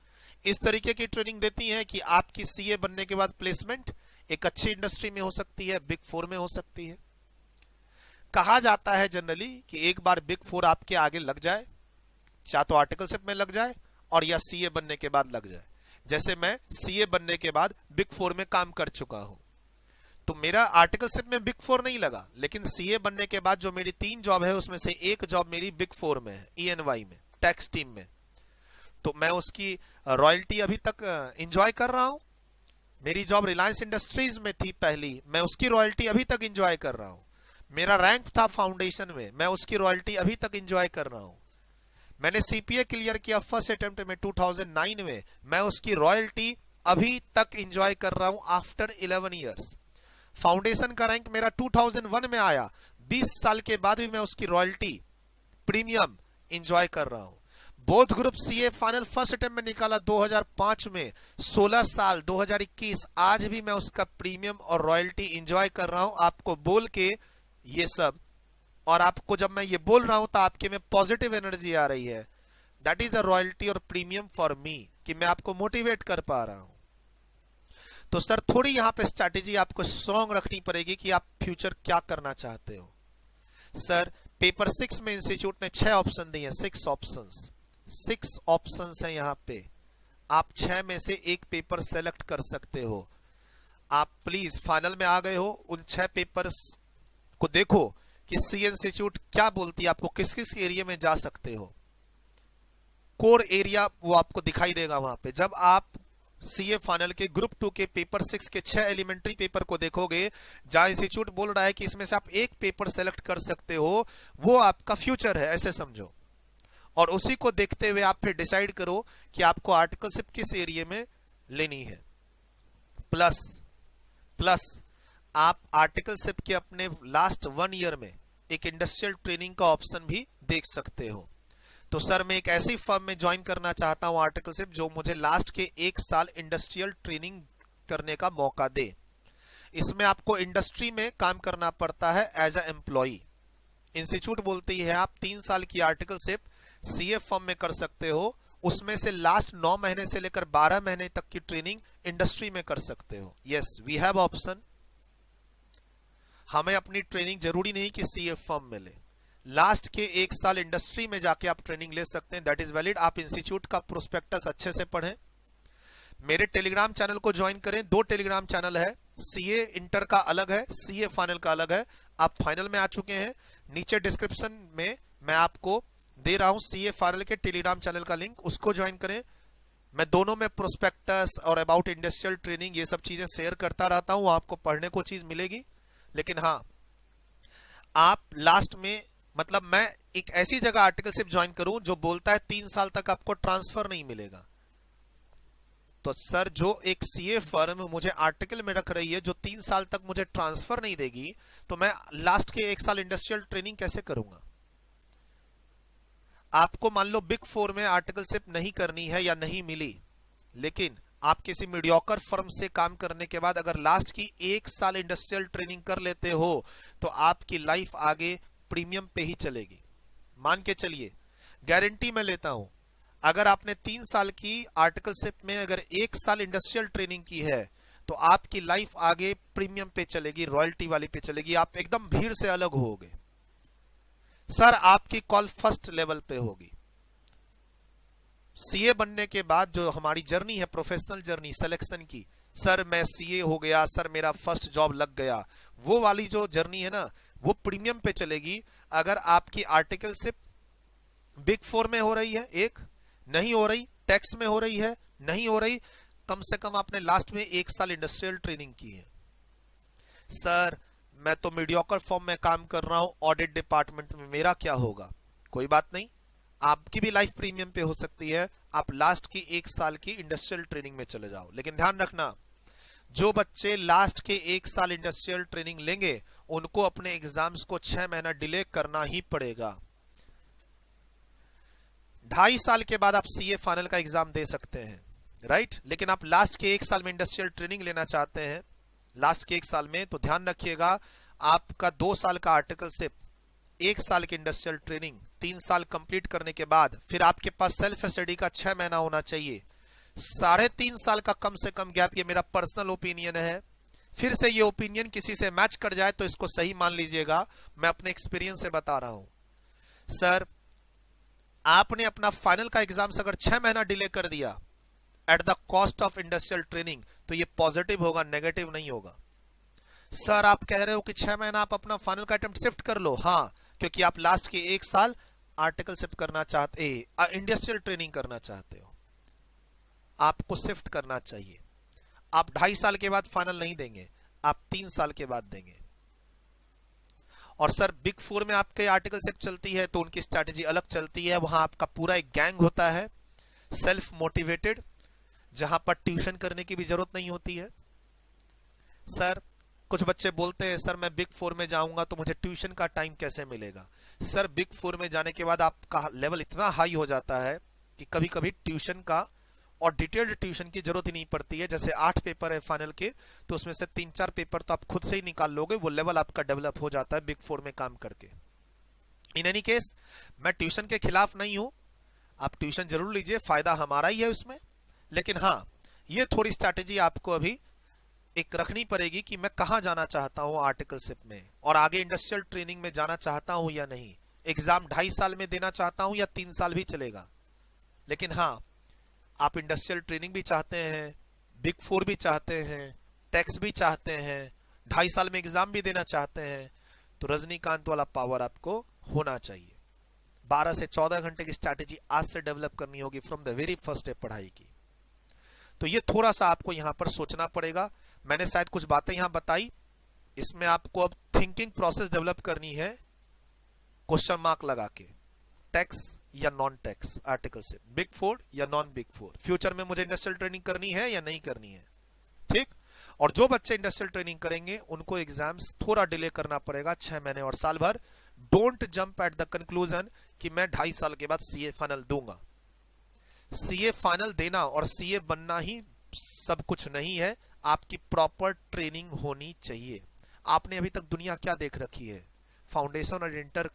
इस तरीके की ट्रेनिंग देती हैं कि आपकी सीए बनने के बाद प्लेसमेंट एक अच्छी इंडस्ट्री में हो सकती है, बिग फोर में हो सकती है। कहा जाता है जनरली कि एक बार बिग फोर आपके आगे लग जाए, चाहे तो आर्टिकलशिप में लग जाए और या सीए बनने के बाद लग जाए। जैसे मैं सीए बनने के बाद बिग फोर में काम कर चुका हूं, तो मेरा आर्टिकलशिप में बिग फोर नहीं लगा, लेकिन सीए बनने के बाद जो मेरी 3 जॉब है उसमें से एक जॉब मेरी बिग फोर में है, EY में, टैक्स टीम में। तो मैं उसकी रॉयल्टी अभी तक एंजॉय कर रहा हूं। मेरी जॉब रिलायंस इंडस्ट्रीज में थी पहली, मैं उसकी रॉयल्टी अभी तक एंजॉय कर रहा हूं। मेरा रैंक था फाउंडेशन में, मैं उसकी रॉयल्टी अभी तक एंजॉय कर रहा हूं। मैंने सीपीए क्लियर किया फर्स्ट अटेम्प्ट में 2009 में, मैं उसकी रॉयल्टी अभी तक एंजॉय कर रहा हूं आफ्टर 11 इयर्स। फाउंडेशन का रैंक मेरा 2001 में आया, 20 साल के बाद भी मैं उसकी रॉयल्टी प्रीमियम एंजॉय कर रहा हूं। Both group CA final first attempt में निकाला 2005 में, 16 साल 2021, आज भी मैं उसका प्रीमियम और रॉयल्टी एंजॉय कर रहा हूं। आपको बोल के ये सब, और आपको जब मैं ये बोल रहा हूं तो आपके में पॉजिटिव एनर्जी आ रही है। दैट इज अ रॉयल्टी और प्रीमियम फॉर मी, कि मैं आपको मोटिवेट कर पा रहा हूं। तो सर थोड़ी यहां पे स्ट्रैटेजी आपको स्ट्रॉन्ग रखनी पड़ेगी कि आप फ्यूचर क्या करना चाहते हो। सर पेपर 6 में इंस्टीट्यूट ने 6 ऑप्शन दिए, 6 ऑप्शंस हैं यहां पे। आप 6 में से एक पेपर सेलेक्ट कर सकते हो। आप प्लीज फाइनल में आ गए हो, उन 6 पेपर्स को देखो कि सी इंस्टीट्यूट क्या बोलती है, आपको किस किस एरिया में जा सकते हो। कोर एरिया वो आपको दिखाई देगा वहां पे। जब आप सीए फाइनल के ग्रुप 2 के पेपर 6 के 6 एलिमेंट्री पेपर को देखोगे, जहां इंस्टीट्यूट बोल रहा है कि इसमें से आप एक पेपर सेलेक्ट कर सकते हो, वो आपका फ्यूचर है, ऐसे समझो। और उसी को देखते हुए आप फिर डिसाइड करो कि आपको आर्टिकलशिप किस एरिया में लेनी है। प्लस आप आर्टिकलशिप के अपने लास्ट 1 ईयर में एक इंडस्ट्रियल ट्रेनिंग का ऑप्शन भी देख सकते हो। तो सर मैं एक ऐसी फर्म में ज्वाइन करना चाहता हूं आर्टिकलशिप, जो मुझे लास्ट के 1 साल इंडस्ट्रियल ट्रेनिंग करने का मौका दे। इसमें आपको इंडस्ट्री में काम करना पड़ता है एज अ एम्प्लॉई। इंस्टीट्यूट बोलती है आप 3 साल की आर्टिकलशिप सीए फर्म में कर सकते हो, उसमें से लास्ट 9 महीने से लेकर 12 महीने तक की ट्रेनिंग इंडस्ट्री में कर सकते हो। Yes, we have option. हमें अपनी ट्रेनिंग जरूरी नहीं कि सीए फर्म में ले, लास्ट के 1 साल इंडस्ट्री में जाके आप ट्रेनिंग ले सकते हैं, दैट इज वैलिड। आप इंस्टीट्यूट का प्रोस्पेक्टस अच्छे से पढ़ें, मेरे टेलीग्राम चैनल को ज्वाइन करें। 2 टेलीग्राम चैनल है, सीए इंटर का अलग है, सीए फाइनल का अलग है। आप फाइनल में आ चुके हैं, नीचे डिस्क्रिप्शन में मैं आपको दे रहा हूं सीए फाइनल के टेलीग्राम चैनल का लिंक, उसको ज्वाइन करें। मैं दोनों में प्रोस्पेक्टस और अबाउट इंडस्ट्रियल ट्रेनिंग ये सब चीजें शेयर करता रहता हूं, आपको पढ़ने को चीज मिलेगी। लेकिन हाँ, आप लास्ट में, मतलब मैं एक ऐसी जगह आर्टिकलशिप ज्वाइन करूं जो बोलता है 3 साल तक आपको ट्रांसफर नहीं मिलेगा। तो सर जो एक सीए फर्म मुझे आर्टिकल में रख रही है जो 3 साल तक मुझे ट्रांसफर नहीं देगी, तो मैं लास्ट के 1 साल इंडस्ट्रियल ट्रेनिंग कैसे करूंगा। आपको मान लो बिग 4 में आर्टिकलशिप नहीं करनी है या नहीं मिली, लेकिन आप किसी मीडियोकर फर्म से काम करने के बाद अगर लास्ट की 1 साल इंडस्ट्रियल ट्रेनिंग कर लेते हो, तो आपकी लाइफ आगे प्रीमियम पे ही चलेगी। मान के चलिए, गारंटी मैं लेता हूं, अगर आपने 3 साल की आर्टिकलशिप में अगर 1 साल इंडस्ट्रियल ट्रेनिंग की है, तो आपकी लाइफ आगे प्रीमियम पे चलेगी, रॉयल्टी वाली पे चलेगी, आप एकदम भीड़ से अलग होगे। सर आपकी कॉल फर्स्ट लेवल पे होगी। सीए बनने के बाद जो हमारी जर्नी है, प्रोफेशनल जर्नी सिलेक्शन की, सर मैं सीए हो गया, सर मेरा फर्स्ट जॉब लग गया, वो वाली जो जर्नी है ना, वो प्रीमियम पे चलेगी अगर आपकी आर्टिकलशिप बिग 4 में हो रही है, एक नहीं हो रही, टैक्स में हो रही है नहीं हो रही, कम से कम आपने लास्ट में 1 साल इंडस्ट्रियल ट्रेनिंग की है। सर मैं तो मीडियोकर फॉर्म में काम कर रहा हूं, ऑडिट डिपार्टमेंट में, मेरा क्या होगा। कोई बात नहीं, आपकी भी लाइफ प्रीमियम पे हो सकती है। आप लास्ट की 1 साल की इंडस्ट्रियल ट्रेनिंग में चले जाओ। लेकिन ध्यान रखना, जो बच्चे लास्ट के 1 साल इंडस्ट्रियल ट्रेनिंग लेंगे, उनको अपने एग्जाम्स को 6 महीना डिले करना ही पड़ेगा। 2.5 साल के बाद आप सीए फाइनल का एग्जाम दे सकते हैं, राइट। लेकिन आप लास्ट के 1 साल में इंडस्ट्रियल ट्रेनिंग लेना चाहते हैं, लास्ट के 1 साल में, तो ध्यान रखिएगा आपका 2 साल का आर्टिकलशिप, 1 साल की इंडस्ट्रियल ट्रेनिंग, 3 साल कंप्लीट करने के बाद फिर आपके पास सेल्फ स्टडी का 6 महीना होना चाहिए। 3.5 साल का कम से कम गैप, ये मेरा पर्सनल ओपिनियन है। फिर से ये ओपिनियन किसी से मैच कर जाए तो इसको सही मान लीजिएगा, मैं अपने एक्सपीरियंस से बता रहा हूं। सर आपने अपना फाइनल का एग्जाम अगर 6 महीना डिले कर दिया eight the cost of industrial training, तो ये पॉजिटिव होगा, नेगेटिव नहीं होगा। सर आप कह रहे हो कि 6 महीना आप अपना फाइनल का अटेम्प्ट शिफ्ट कर लो, हाँ, क्योंकि आप लास्ट के 1 साल आर्टिकलशिप करना चाहते, इंडस्ट्रियल ट्रेनिंग करना चाहते हो, आपको शिफ्ट करना चाहिए। आप 2.5 साल के बाद फाइनल नहीं देंगे, आप 3 साल के बाद देंगे। और सर बिग 4 में आपके आर्टिकलशिप चलती है तो उनकी स्ट्रैटेजी अलग चलती है, वहां आपका पूरा एक गैंग होता है, सेल्फ मोटिवेटेड, जहां पर ट्यूशन करने की भी जरूरत नहीं होती है। सर कुछ बच्चे बोलते हैं सर मैं बिग 4 में जाऊंगा तो मुझे ट्यूशन का टाइम कैसे मिलेगा। सर बिग 4 में जाने के बाद आपका लेवल इतना हाई हो जाता है कि कभी कभी ट्यूशन का और डिटेल्ड ट्यूशन की जरूरत ही नहीं पड़ती है। जैसे 8 पेपर है फाइनल के, तो उसमें से 3-4 पेपर तो आप खुद से ही निकाल लोगे, वो लेवल आपका डेवलप हो जाता है बिग 4 में काम करके। इन एनी केस मैं ट्यूशन के खिलाफ नहीं हूं, आप ट्यूशन जरूर लीजिए, फायदा हमारा ही है उसमें। लेकिन हाँ, ये थोड़ी स्ट्रैटेजी आपको अभी एक रखनी पड़ेगी कि मैं कहां जाना चाहता हूं आर्टिकलशिप में, और आगे इंडस्ट्रियल ट्रेनिंग में जाना चाहता हूं या नहीं। एग्जाम 2.5 साल में देना चाहता हूं या 3 साल भी चलेगा। लेकिन हाँ, आप इंडस्ट्रियल ट्रेनिंग भी चाहते हैं, बिग 4 भी चाहते हैं, टैक्स भी चाहते हैं, 2.5 साल में एग्जाम भी देना चाहते हैं, तो रजनीकांत वाला पावर आपको होना चाहिए। 12 से 14 घंटे की स्ट्रैटेजी आज से डेवलप करनी होगी from the very first day पढ़ाई की। तो ये थोड़ा सा आपको यहां पर सोचना पड़ेगा। मैंने शायद कुछ बातें यहां बताई, इसमें आपको अब थिंकिंग प्रोसेस डेवलप करनी है, क्वेश्चन मार्क लगा के, टैक्स या नॉन टैक्स आर्टिकलशिप, बिग 4 या नॉन बिग 4, फ्यूचर में मुझे इंडस्ट्रियल ट्रेनिंग करनी है या नहीं करनी है। ठीक। और जो बच्चे इंडस्ट्रियल ट्रेनिंग करेंगे उनको एग्जाम्स थोड़ा डिले करना पड़ेगा, 6 महीने और साल भर। Don't jump at the conclusion कि मैं 2.5 साल के बाद सीए फाइनल दूंगा। सीए फाइनल देना और सीए बनना ही सब कुछ नहीं है, आपकी प्रॉपर ट्रेनिंग होनी चाहिए। आपने अभी तक दुनिया क्या देख रखी है? फाउंडेशन और इंटर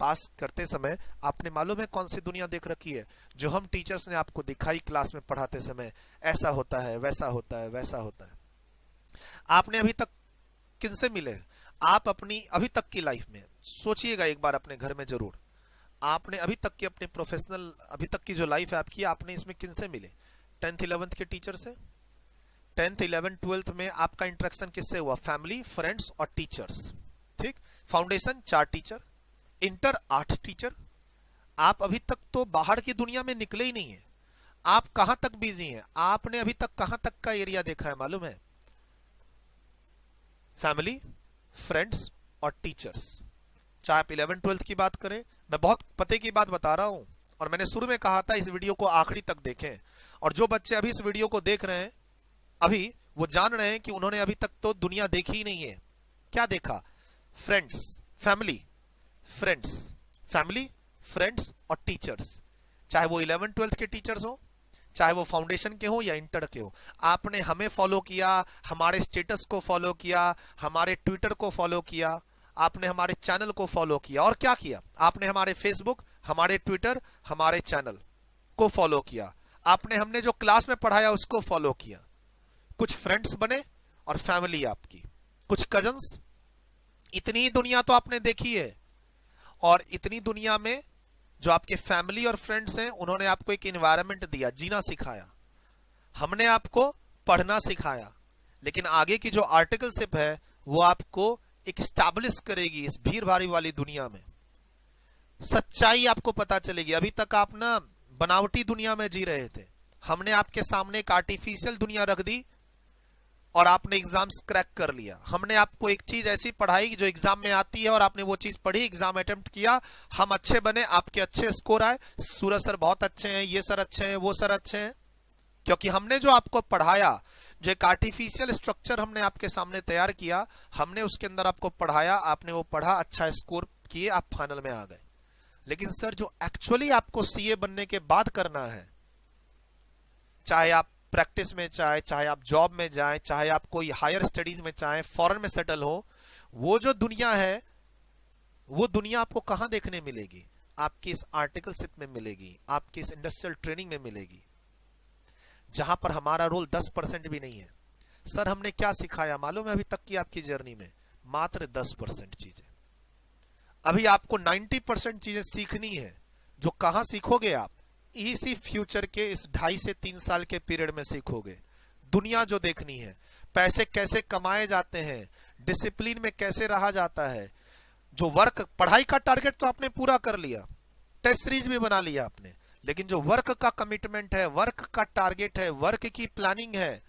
पास करते समय आपने मालूम है कौन सी दुनिया देख रखी है? जो हम टीचर्स ने आपको दिखाई क्लास में पढ़ाते समय, ऐसा होता है, वैसा होता है, वैसा होता है। आपने अभी तक किनसे मिले? आप अपनी अभी तक की लाइफ में सोचिएगा एक बार अपने घर में जरूर, आपने अभी तक की अपने प्रोफेशनल अभी तक की जो लाइफ है आपकी, आपने इसमें किनसे मिले? 10th 11th के टीचर से। 10th 11th 12th में आपका इंटरेक्शन किससे हुआ? फैमिली, फ्रेंड्स और टीचर्स। ठीक। Foundation 4 teacher, inter 8 teacher. आप अभी तक तो बाहर की दुनिया में निकले ही नहीं है। आप कहां तक बिजी हैं? आपने अभी तक कहां तक का एरिया देखा है मालूम है? फैमिली, फ्रेंड्स और टीचर्स। चाहे आप 11th 12th की बात करें, मैं बहुत पते की बात बता रहा हूं, और मैंने शुरू में कहा था इस वीडियो को आखिरी तक देखें। और जो बच्चे अभी इस वीडियो को देख रहे हैं, अभी वो जान रहे हैं कि उन्होंने अभी तक तो दुनिया देखी ही नहीं है। क्या देखा? Friends, family, friends, family, friends और टीचर्स। चाहे वो 11th 12th के टीचर्स हो, चाहे वो फाउंडेशन के हो या इंटर के हो। आपने हमें फॉलो किया, हमारे स्टेटस को फॉलो किया, हमारे ट्विटर को फॉलो किया, आपने हमारे चैनल को फॉलो किया, और क्या किया? आपने हमारे फेसबुक, हमारे ट्विटर, हमारे चैनल को फॉलो किया। आपने हमने जो क्लास में पढ़ाया उसको फॉलो किया। कुछ फ्रेंड्स बने और फैमिली आपकी, कुछ कजन्स। इतनी दुनिया तो आपने देखी है। और इतनी दुनिया में जो आपके फैमिली और फ्रेंड्स हैं, उन्होंने आपको एक एनवायरनमेंट दिया, जीना सिखाया। हमने आपको पढ़ना सिखाया। लेकिन आगे की जो आर्टिकलशिप है वो आपको एक स्टैब्लिश करेगी इस भीड़ भारी वाली दुनिया में। सच्चाई आपको पता चलेगी। अभी तक आप ना बनावटी दुनिया में जी रहे थे, हमने आपके सामने एक आर्टिफिशियल दुनिया रख दी और आपने एग्जाम्स क्रैक कर लिया। हमने आपको एक चीज ऐसी पढ़ाई जो एग्जाम में आती है और आपने वो चीज पढ़ी, एग्जाम अटेम्प्ट किया, हम अच्छे बने, आपके अच्छे स्कोर आए। सूरज सर बहुत अच्छे हैं, ये सर अच्छे हैं, वो सर अच्छे हैं, क्योंकि हमने जो आपको पढ़ाया, जो एक आर्टिफिशियल स्ट्रक्चर हमने आपके सामने तैयार किया, हमने उसके अंदर आपको पढ़ाया, आपने वो पढ़ा, अच्छा स्कोर किए, आप फाइनल में आ गए। लेकिन सर जो एक्चुअली आपको सीए बनने के बाद करना है, चाहे आप प्रैक्टिस में चाहे आप जॉब में जाएं, चाहे आप कोई हायर स्टडीज में चाहे, फॉरेन में सेटल हो, वो जो दुनिया है वो दुनिया आपको कहां देखने मिलेगी? आपकी इस आर्टिकलशिप में मिलेगी, आपकी इस इंडस्ट्रियल ट्रेनिंग में मिलेगी, जहां पर हमारा रोल 10% भी नहीं है। सर हमने क्या सिखाया मालूम है अभी तक की आपकी जर्नी में? मात्र 10% चीजें। अभी आपको 90% चीजें सीखनी है, जो कहां सीखोगे आप? इसी फ्यूचर के इस 2.5 से 3 साल के पीरियड में सीखोगे। दुनिया जो देखनी है, पैसे कैसे कमाए जाते हैं, डिसिप्लिन में कैसे रहा जाता है। जो वर्क, पढ़ाई का टारगेट तो आपने पूरा कर लिया, टेस्ट सीरीज भी बना लिया आपने, लेकिन जो वर्क का कमिटमेंट है, वर्क का टारगेट है, वर्क की प्लानिंग है,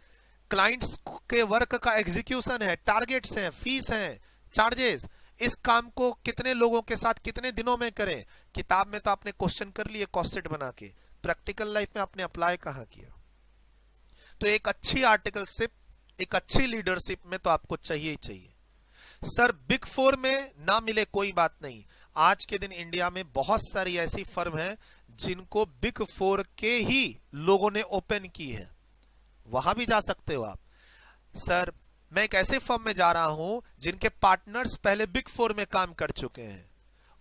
क्लाइंट्स के वर्क का एग्जीक्यूशन है, टारगेट्स हैं, फीस हैं, चार्जेस, इस काम को कितने लोगों के साथ कितने दिनों में करें। किताब में तो आपने क्वेश्चन कर लिए कॉस्ट शीट बना के, प्रैक्टिकल लाइफ में आपने अप्लाई कहां किया। तो एक अच्छी आर्टिकलशिप, एक अच्छी लीडरशिप में तो आपको चाहिए ही चाहिए। सर बिग फोर में ना मिले कोई बात नहीं, आज के दिन इंडिया में बहुत सारी ऐसी फर्म हैं जिनको बिग फोर के ही लोगों ने ओपन की है, वहां भी जा सकते हो आप। सर मैं एक ऐसे फर्म में जा रहा हूं जिनके पार्टनर्स पहले बिग फोर में काम कर चुके हैं,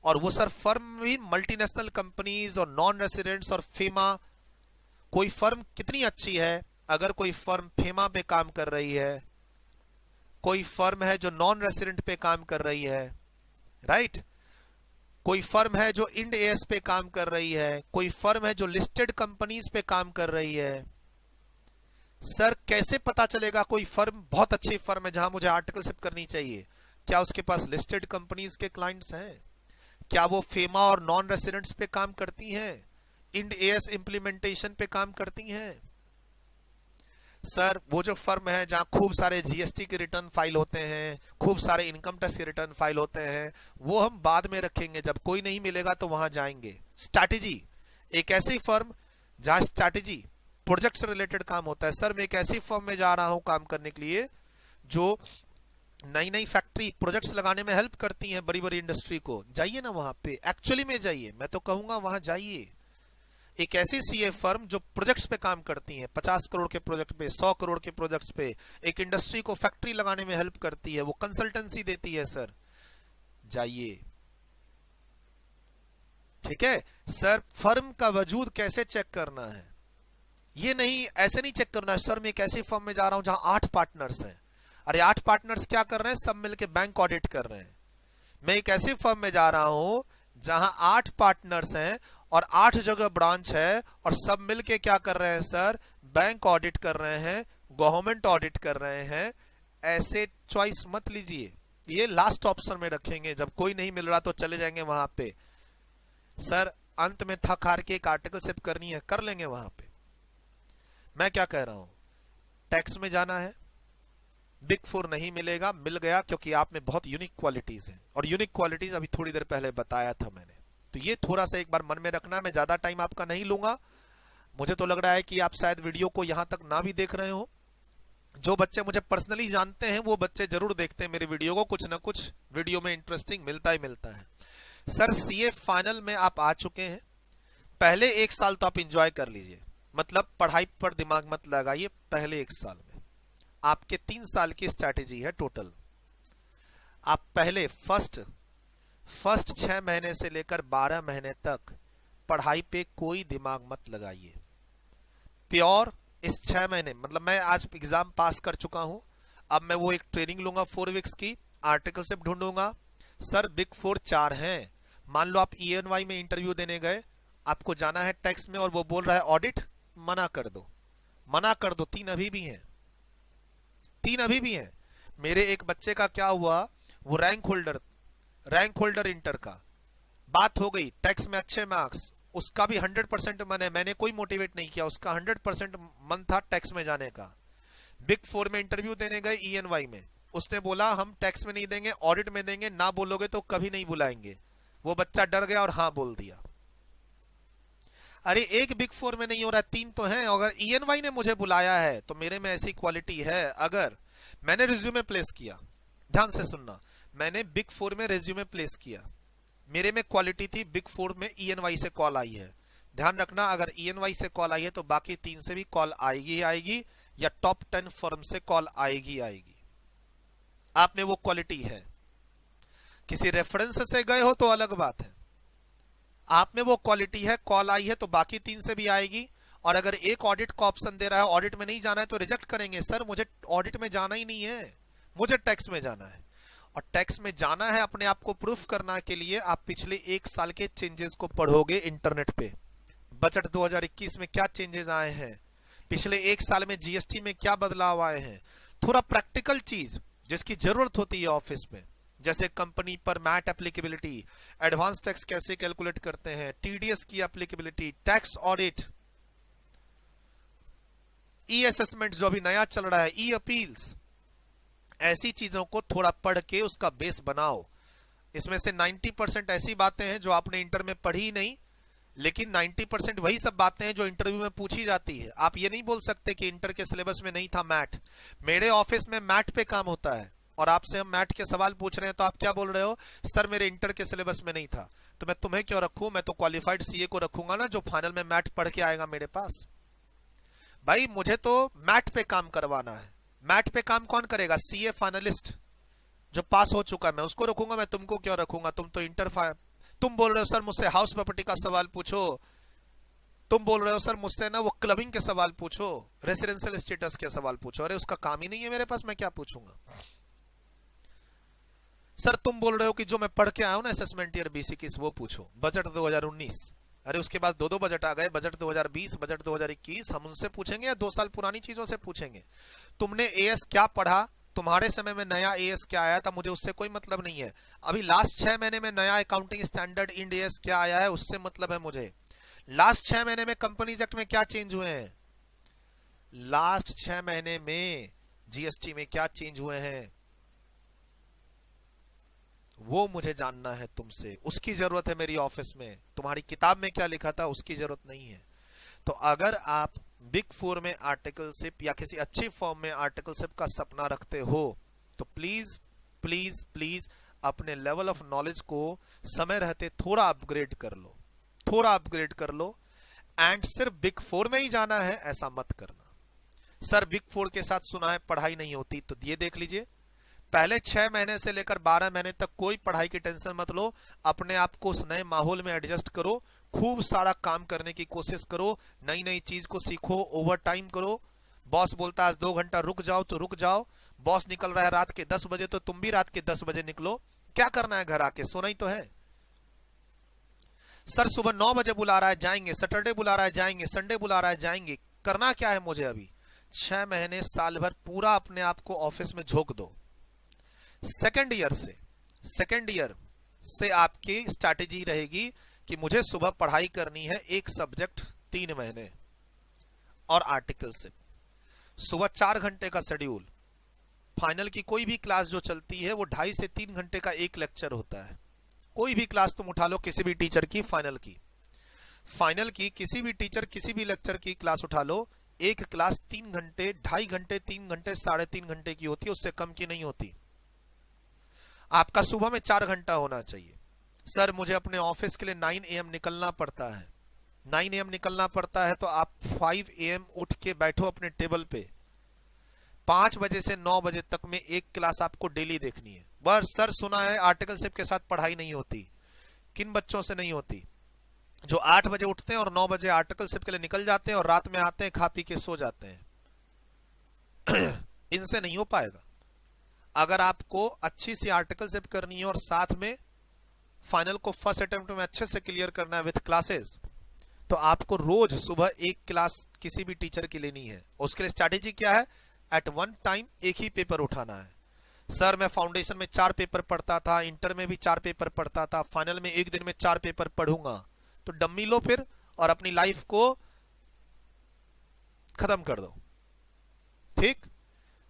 और वो सर फर्म भी मल्टीनेशनल कंपनीज और नॉन रेसिडेंट्स और फेमा। कोई फर्म कितनी अच्छी है, अगर कोई फर्म फेमा पे काम कर रही है, कोई फर्म है जो नॉन रेसिडेंट पे काम कर रही है, राइट, कोई फर्म है जो इंड एएस पे काम कर रही है, कोई फर्म है जो लिस्टेड कंपनीज पे काम कर रही है। सर कैसे पता चलेगा कोई फर्म बहुत अच्छी फर्म है जहां मुझे आर्टिकलशिप करनी चाहिए? क्या उसके पास लिस्टेड कंपनीज के क्लाइंट्स हैं? क्या वो फेमा और नॉन रेसिडेंट्स पे काम करती हैं? इंड एएस इंप्लीमेंटेशन पे काम करती हैं? सर वो जो फर्म है जहां खूब सारे जीएसटी के रिटर्न फाइल होते हैं, खूब सारे इनकम टैक्स के रिटर्न फाइल होते हैं, वो हम बाद में रखेंगे, जब कोई नहीं मिलेगा तो वहां जाएंगे। स्ट्रैटेजी, एक ऐसी फर्म जहां स्ट्रैटेजी प्रोजेक्ट से रिलेटेड काम होता है। सर मैं एक ऐसी फर्म में जा रहा हूं काम करने के लिए जो नई नई फैक्ट्री प्रोजेक्ट्स लगाने में हेल्प करती हैं बड़ी बड़ी इंडस्ट्री को, जाइए ना वहां पे, एक्चुअली में जाइए, मैं तो कहूंगा वहां जाइए। एक ऐसी सीए फर्म जो प्रोजेक्ट्स पे काम करती है, 50 करोड़ के प्रोजेक्ट पे, 100 करोड़ के प्रोजेक्ट्स पे, एक इंडस्ट्री को फैक्ट्री लगाने में हेल्प करती है, वो कंसल्टेंसी देती है, सर जाइए। ठीक है सर, फर्म का वजूद कैसे चेक करना है, ये नहीं, ऐसे नहीं चेक करना है। सर मैं एक ऐसी फर्म में जा रहा हूं जहां 8 पार्टनर्स हैं, अरे 8 पार्टनर्स क्या कर रहे हैं, सब मिलके बैंक ऑडिट कर रहे हैं। मैं एक ऐसी फर्म में जा रहा हूं जहां 8 पार्टनर्स हैं और 8 जगह ब्रांच है, और सब मिलके क्या कर रहे हैं सर, बैंक ऑडिट कर रहे हैं, गवर्नमेंट ऑडिट कर रहे हैं। ऐसे चॉइस मत लीजिए, ये लास्ट ऑप्शन में रखेंगे, जब कोई नहीं मिल रहा तो चले जाएंगे वहां पे। सर अंत में थक हार के एक आर्टिकलशिप करनी है, कर लेंगे वहां पे। मैं क्या कह रहा हूं, टैक्स में जाना है, बिग फोर नहीं मिलेगा, मिल गया क्योंकि आप में बहुत यूनिक क्वालिटीज हैं, और यूनिक क्वालिटीज अभी थोड़ी देर पहले बताया था मैंने, तो ये थोड़ा सा एक बार मन में रखना। मैं ज्यादा टाइम आपका नहीं लूंगा, मुझे तो लग रहा है कि आप शायद वीडियो को यहां तक ना भी देख रहे हो। जो बच्चे मुझे पर्सनली जानते हैं वो बच्चे जरूर देखते हैं मेरे वीडियो को, कुछ ना कुछ वीडियो में इंटरेस्टिंग मिलता ही मिलता है। सर सीए फाइनल में आप आ चुके हैं, पहले 1 साल तो आप इंजॉय कर लीजिए, मतलब पढ़ाई पर दिमाग मत लगाइए। पहले 1 साल में आपके 3 साल की स्ट्रैटेजी है टोटल। आप पहले फर्स्ट 6 महीने से लेकर 12 महीने तक पढ़ाई पे कोई दिमाग मत लगाइए, प्योर इस 6 महीने, मतलब मैं आज एग्जाम पास कर चुका हूं, अब मैं वो एक ट्रेनिंग लूंगा 4 वीक्स की, आर्टिकलशिप ढूंढूंगा। सर बिग 4 4 हैं, मान लो आप EY में इंटरव्यू देने गए, आपको जाना है टैक्स में और वो बोल रहा है ऑडिट, मना कर दो, मना कर दो। 3 अभी भी हैं, 3 अभी भी हैं। मेरे एक बच्चे का क्या हुआ, वो रैंक होल्डर इंटर का, बात हो गई, टैक्स में अच्छे मार्क्स, उसका भी 100% मन है, मैंने कोई मोटिवेट नहीं किया, उसका 100% मन था टैक्स में जाने का। बिग 4 में इंटरव्यू देने गए EY में, उसने बोला हम टैक्स में नहीं देंगे, ऑडिट में देंगे, ना बोलोगे तो कभी नहीं बुलाएंगे। वो बच्चा डर गया और हाँ बोल दिया। अरे एक बिग 4 में नहीं हो रहा, 3 तो हैं, अगर EY ने मुझे बुलाया है तो मेरे में ऐसी क्वालिटी है। अगर मैंने रिज्यूमे प्लेस किया, ध्यान से सुनना, मैंने बिग 4 में रिज्यूमे प्लेस किया, मेरे में क्वालिटी थी, बिग 4 में EY से कॉल आई है, ध्यान रखना, अगर EY से कॉल आई है तो बाकी 3 से भी कॉल आएगी आएगी, या टॉप 10 फर्म से कॉल आएगी आएगी। आप में वो क्वालिटी है, किसी रेफरेंस से गए हो तो अलग बात है, आप में वो क्वालिटी है, कॉल आई है तो बाकी 3 से भी आएगी। और अगर एक ऑडिट का ऑप्शन दे रहा है, ऑडिट में नहीं जाना है तो रिजेक्ट करेंगे, सर मुझे ऑडिट में जाना ही नहीं है, मुझे टैक्स में जाना है। और टैक्स में जाना है अपने आप को प्रूफ करने के लिए, आप पिछले 1 साल के चेंजेस को पढ़ोगे इंटरनेट पे, बजट 2021 में क्या चेंजेस आए हैं, पिछले 1 साल में जीएसटी में क्या बदलाव आए हैं, थोड़ा प्रैक्टिकल चीज जिसकी जरूरत होती है ऑफिस में, जैसे कंपनी पर मैट एप्लीकेबिलिटी, एडवांस टैक्स कैसे कैलकुलेट करते हैं, टीडीएस की एप्लीकेबिलिटी, टैक्स ऑडिट, ई असेसमेंट जो अभी नया चल रहा है, ई अपील्स, ऐसी चीजों को थोड़ा पढ़ के उसका बेस बनाओ। इसमें से 90% ऐसी बातें हैं जो आपने इंटर में पढ़ी नहीं, लेकिन 90% वही सब बातें हैं जो इंटरव्यू में पूछी जाती है। आप ये नहीं बोल सकते कि इंटर के सिलेबस में नहीं था मैथ। मेरे ऑफिस में मैथ पे काम होता है और आपसे हम मैथ के सवाल पूछ रहे हैं तो आप क्या बोल रहे हो, सर मेरे इंटर के सिलेबस में नहीं था। तो मैं तुम्हें क्यों रखूं, मैं तो क्वालिफाइड सीए को रखूंगा ना, जो फाइनल में मैथ पढ़ के आएगा मेरे पास। भाई मुझे तो मैथ पे काम करवाना है। मैथ पे काम कौन करेगा, सीए फाइनलिस्ट जो पास हो चुका है, मैं उसको रखूंगा, मैं तुमको क्यों रखूंगा। तुम तो तुम बोल रहे हो सर मुझसे हाउस प्रॉपर्टी का सवाल पूछो, तुम बोल रहे हो सर मुझसे ना वो क्लबिंग के सवाल पूछो, रेसिडेंशियल स्टेटस के सवाल पूछो। अरे उसका काम ही नहीं है मेरे पास, मैं क्या पूछूंगा। सर तुम बोल रहे हो कि जो मैं पढ़ के आया हूं ना असेसमेंट ईयर बीसी की, वो पूछो, बजट 2019। अरे उसके बाद दो बजट आ गए, बजट 2020, बजट 2021। हम उनसे पूछेंगे या 2 साल पुरानी चीजों से पूछेंगे। तुमने एएस क्या पढ़ा, तुम्हारे समय में नया एएस क्या आया था, मुझे उससे कोई मतलब नहीं है। अभी लास्ट 6 महीने में नया अकाउंटिंग स्टैंडर्ड इंड एएस क्या आया है, उससे मतलब है मुझे। लास्ट 6 महीने में कंपनीज एक्ट में क्या चेंज हुए हैं, लास्ट 6 महीने में जीएसटी में क्या चेंज हुए हैं, वो मुझे जानना है तुमसे। उसकी जरूरत है मेरी ऑफिस में। तुम्हारी किताब में क्या लिखा था उसकी जरूरत नहीं है। तो अगर आप बिग 4 में आर्टिकलशिप या किसी अच्छी फॉर्म में आर्टिकलशिप का सपना रखते हो तो प्लीज प्लीज प्लीज अपने लेवल ऑफ नॉलेज को समय रहते थोड़ा अपग्रेड कर लो, थोड़ा अपग्रेड कर लो। एंड सिर्फ बिग 4 में ही जाना है ऐसा मत करना। सर बिग 4 के साथ सुना है पढ़ाई नहीं होती, तो ये देख लीजिए, पहले 6 महीने से लेकर 12 महीने तक कोई पढ़ाई की टेंशन मत लो। अपने आप को उस नए माहौल में एडजस्ट करो, खूब सारा काम करने की कोशिश करो, नई नई चीज को सीखो, ओवर टाइम करो। बॉस बोलता है आज 2 घंटा रुक जाओ तो रुक जाओ। बॉस निकल रहा है रात के 10 बजे तो तुम भी रात के 10 बजे निकलो। क्या करना है घर आके, सोना ही तो है। सर सुबह 9 बजे बुला रहा है जाएंगे, सैटरडे बुला रहा है जाएंगे, संडे बुला रहा है जाएंगे। करना क्या है मुझे, अभी 6 महीने साल भर पूरा अपने आप को ऑफिस में झोंक दो। सेकेंड ईयर से आपकी स्ट्रैटेजी रहेगी कि मुझे सुबह पढ़ाई करनी है, एक सब्जेक्ट 3 महीने और आर्टिकलशिप, सुबह 4 घंटे का शेड्यूल। फाइनल की कोई भी क्लास जो चलती है वो 2.5 से 3 घंटे का एक लेक्चर होता है। कोई भी क्लास तुम उठा लो किसी भी टीचर की, फाइनल की किसी भी टीचर किसी भी लेक्चर की क्लास उठा लो, एक क्लास 3 घंटे, 2.5 घंटे, 3 घंटे, 3.5 घंटे की होती है, उससे कम की नहीं होती। आपका सुबह में 4 घंटा होना चाहिए। सर मुझे अपने ऑफिस के लिए 9 AM निकलना पड़ता है, 9 AM निकलना पड़ता है तो आप 5 AM उठ के बैठो अपने टेबल पे। 5 बजे से 9 बजे तक में एक क्लास आपको डेली देखनी है। बस सर सुना है आर्टिकलशिप के साथ पढ़ाई नहीं होती। किन बच्चों से नहीं होती? जो 8 बजे उठते हैं और 9 बजे आर्टिकलशिप के लिए निकल जाते हैं और रात में आते हैं खा पी के सो जाते हैं। इनसे नहीं हो पाएगा। अगर आपको अच्छी सी आर्टिकलशिप करनी है और साथ में फाइनल को फर्स्ट अटेम्प्ट में अच्छे से क्लियर करना है विद क्लासेस, तो आपको रोज सुबह एक क्लास किसी भी टीचर की लेनी है। उसके लिए स्ट्रैटेजी क्या है, एट वन टाइम एक ही पेपर उठाना है। सर मैं फाउंडेशन में 4 पेपर पढ़ता था, इंटर में भी 4 पेपर पढ़ता था, फाइनल में एक दिन में 4 पेपर पढ़ूंगा। तो डम्मी लो फिर और अपनी लाइफ को खत्म कर दो। ठीक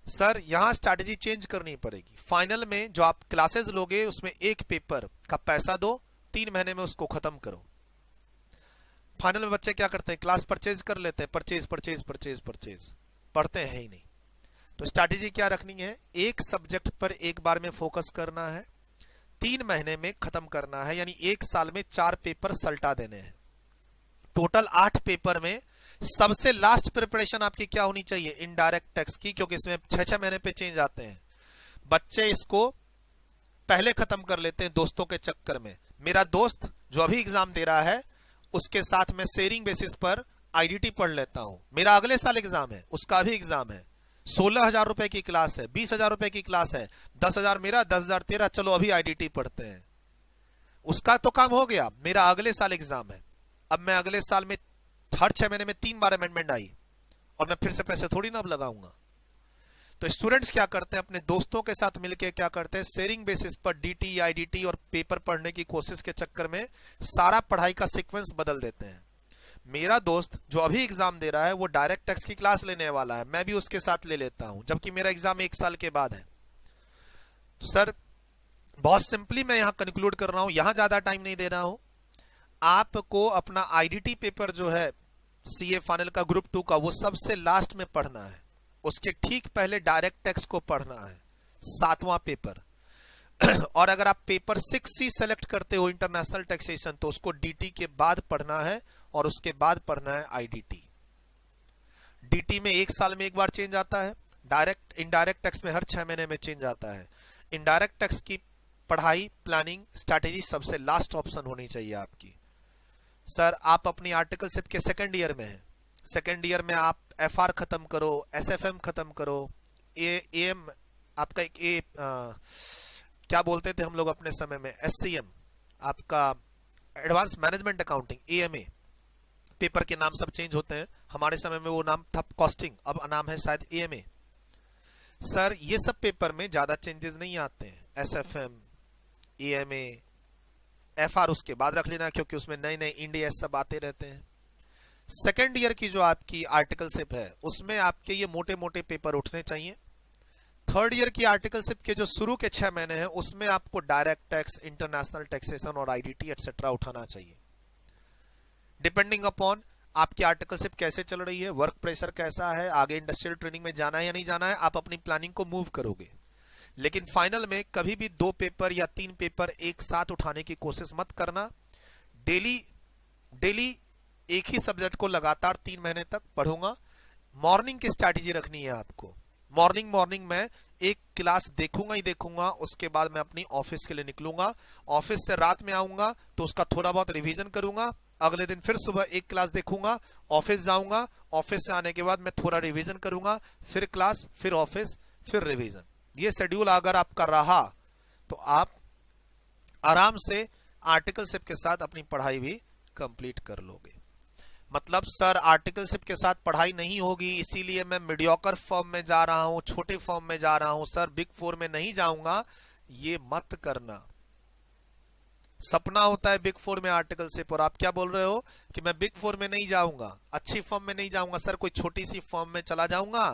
सर, यहां स्ट्रैटेजी चेंज करनी पड़ेगी। फाइनल में जो आप क्लासेस लोगे उसमें एक पेपर का पैसा दो, 3 महीने में उसको खत्म करो। फाइनल में बच्चे क्या करते हैं, क्लास परचेज कर लेते हैं, परचेज परचेज परचेज परचेज, पढ़ते हैं ही नहीं। तो स्ट्रैटेजी क्या रखनी है, एक सब्जेक्ट पर एक बार में फोकस करना है, 3 महीने में खत्म करना है, यानी 1 साल में 4 पेपर सल्टा देने हैं। टोटल 8 पेपर में सबसे लास्ट प्रिपरेशन आपकी क्या होनी चाहिए, इनडायरेक्ट टैक्स की, क्योंकि इसमें 6-6 महीने पे चेंज आते हैं। बच्चे इसको पहले खत्म कर लेते हैं दोस्तों के चक्कर में। मेरा दोस्त जो अभी एग्जाम दे रहा है उसके साथ मैं शेयरिंग बेसिस पर आईडीटी पढ़ लेता हूं। मेरा अगले साल एग्जाम है, उसका भी एग्जाम है, 16,000 रुपए की क्लास है, 20,000 रुपए की क्लास है, 10,000 मेरा, 10,000 तेरा, चलो अभी आईडीटी पढ़ते हैं। उसका तो काम हो गया, मेरा अगले साल एग्जाम है। अब मैं अगले साल में हर 6 महीने में 3 बार अमेंडमेंट आई और मैं फिर से पैसे थोड़ी ना अब लगाऊंगा। तो स्टूडेंट्स क्या करते हैं, अपने दोस्तों के साथ मिलकर क्या करते हैं, शेयरिंग बेसिस पर डीटी, आईडीटी और पेपर पढ़ने की कोशिश के चक्कर में सारा पढ़ाई का सीक्वेंस बदल देते हैं। मेरा दोस्त जो अभी एग्जाम दे रहा है वो डायरेक्ट टैक्स की क्लास लेने वाला है, मैं भी उसके साथ ले लेता हूं, जबकि मेरा एग्जाम 1 साल के बाद है। तो सर बहुत सिंपली मैं यहां कंक्लूड कर रहा हूं, यहां ज्यादा टाइम नहीं दे रहा हूं। आपको अपना आईडीटी पेपर जो है सीए फाइनल का ग्रुप 2 का, वो सबसे लास्ट में पढ़ना है। उसके ठीक पहले डायरेक्ट टैक्स को पढ़ना है, 7वां पेपर। और अगर आप पेपर 6C सेलेक्ट करते हो इंटरनेशनल टैक्सेशन, तो उसको डीटी के बाद पढ़ना है और उसके बाद पढ़ना है आईडीटी। डीटी में 1 साल में एक बार चेंज आता है, डायरेक्ट इनडायरेक्ट टैक्स में हर 6 महीने में चेंज आता है। इनडायरेक्ट टैक्स की पढ़ाई, प्लानिंग, स्ट्रैटेजी सबसे लास्ट ऑप्शन होनी चाहिए आपकी। सर आप अपनी आर्टिकलशिप के सेकेंड ईयर में हैं, सेकेंड ईयर में आप एफआर खत्म करो, एसएफएम खत्म करो, एएम आपका एक क्या बोलते थे हम लोग अपने समय में, एससीएम आपका advance management accounting, AMA, paper के नाम सब चेंज होते हैं, हमारे समय में वो नाम था कॉस्टिंग, अब नाम है शायद एएमए। सर ये सब पेपर में ज्यादा चेंजेस नहीं आते हैं, एसएफएम, एएमए, एफआर उसके बाद रख लेना, क्योंकि उसमें नए नए इंडिया सब आते रहते हैं। सेकेंड ईयर की जो आपकी आर्टिकलशिप है उसमें आपके ये मोटे मोटे पेपर उठने चाहिए। थर्ड ईयर की आर्टिकलशिप के जो शुरू के 6 महीने हैं उसमें आपको डायरेक्ट टैक्स, इंटरनेशनल टैक्सेशन और आईडीटी एटसेट्रा उठाना चाहिए। डिपेंडिंग अपॉन आपकी आर्टिकलशिप कैसे चल रही है, वर्क प्रेशर कैसा है, आगे इंडस्ट्रियल ट्रेनिंग में जाना है या नहीं जाना है, आप अपनी प्लानिंग को मूव करोगे। लेकिन फाइनल में कभी भी 2 पेपर या 3 पेपर एक साथ उठाने की कोशिश मत करना। डेली एक ही सब्जेक्ट को लगातार 3 महीने तक पढ़ूंगा। मॉर्निंग की स्ट्रैटेजी रखनी है आपको। मॉर्निंग में एक क्लास देखूंगा ही देखूंगा, उसके बाद मैं अपनी ऑफिस के लिए निकलूंगा। ऑफिस से रात में आऊंगा तो उसका थोड़ा बहुत रिवीजन करूंगा, अगले दिन फिर सुबह एक क्लास देखूंगा, ऑफिस जाऊंगा, ऑफिस से आने के बाद मैं थोड़ा रिवीजन करूंगा, फिर क्लास, फिर ऑफिस, फिर रिवीजन। ये शेड्यूल अगर आपका रहा तो आप आराम से आर्टिकलशिप के साथ अपनी पढ़ाई भी कंप्लीट कर लोगे। मतलब सर आर्टिकलशिप के साथ पढ़ाई नहीं होगी इसीलिए मैं मीडियोकर फॉर्म में जा रहा हूं, छोटे फॉर्म में जा रहा हूं, सर बिग 4 में नहीं जाऊंगा, ये मत करना। सपना होता है बिग 4 में आर्टिकलशिप, और आप क्या बोल रहे हो कि मैं बिग 4 में नहीं जाऊंगा, अच्छी फॉर्म में नहीं जाऊंगा, सर कोई छोटी सी फॉर्म में चला जाऊंगा,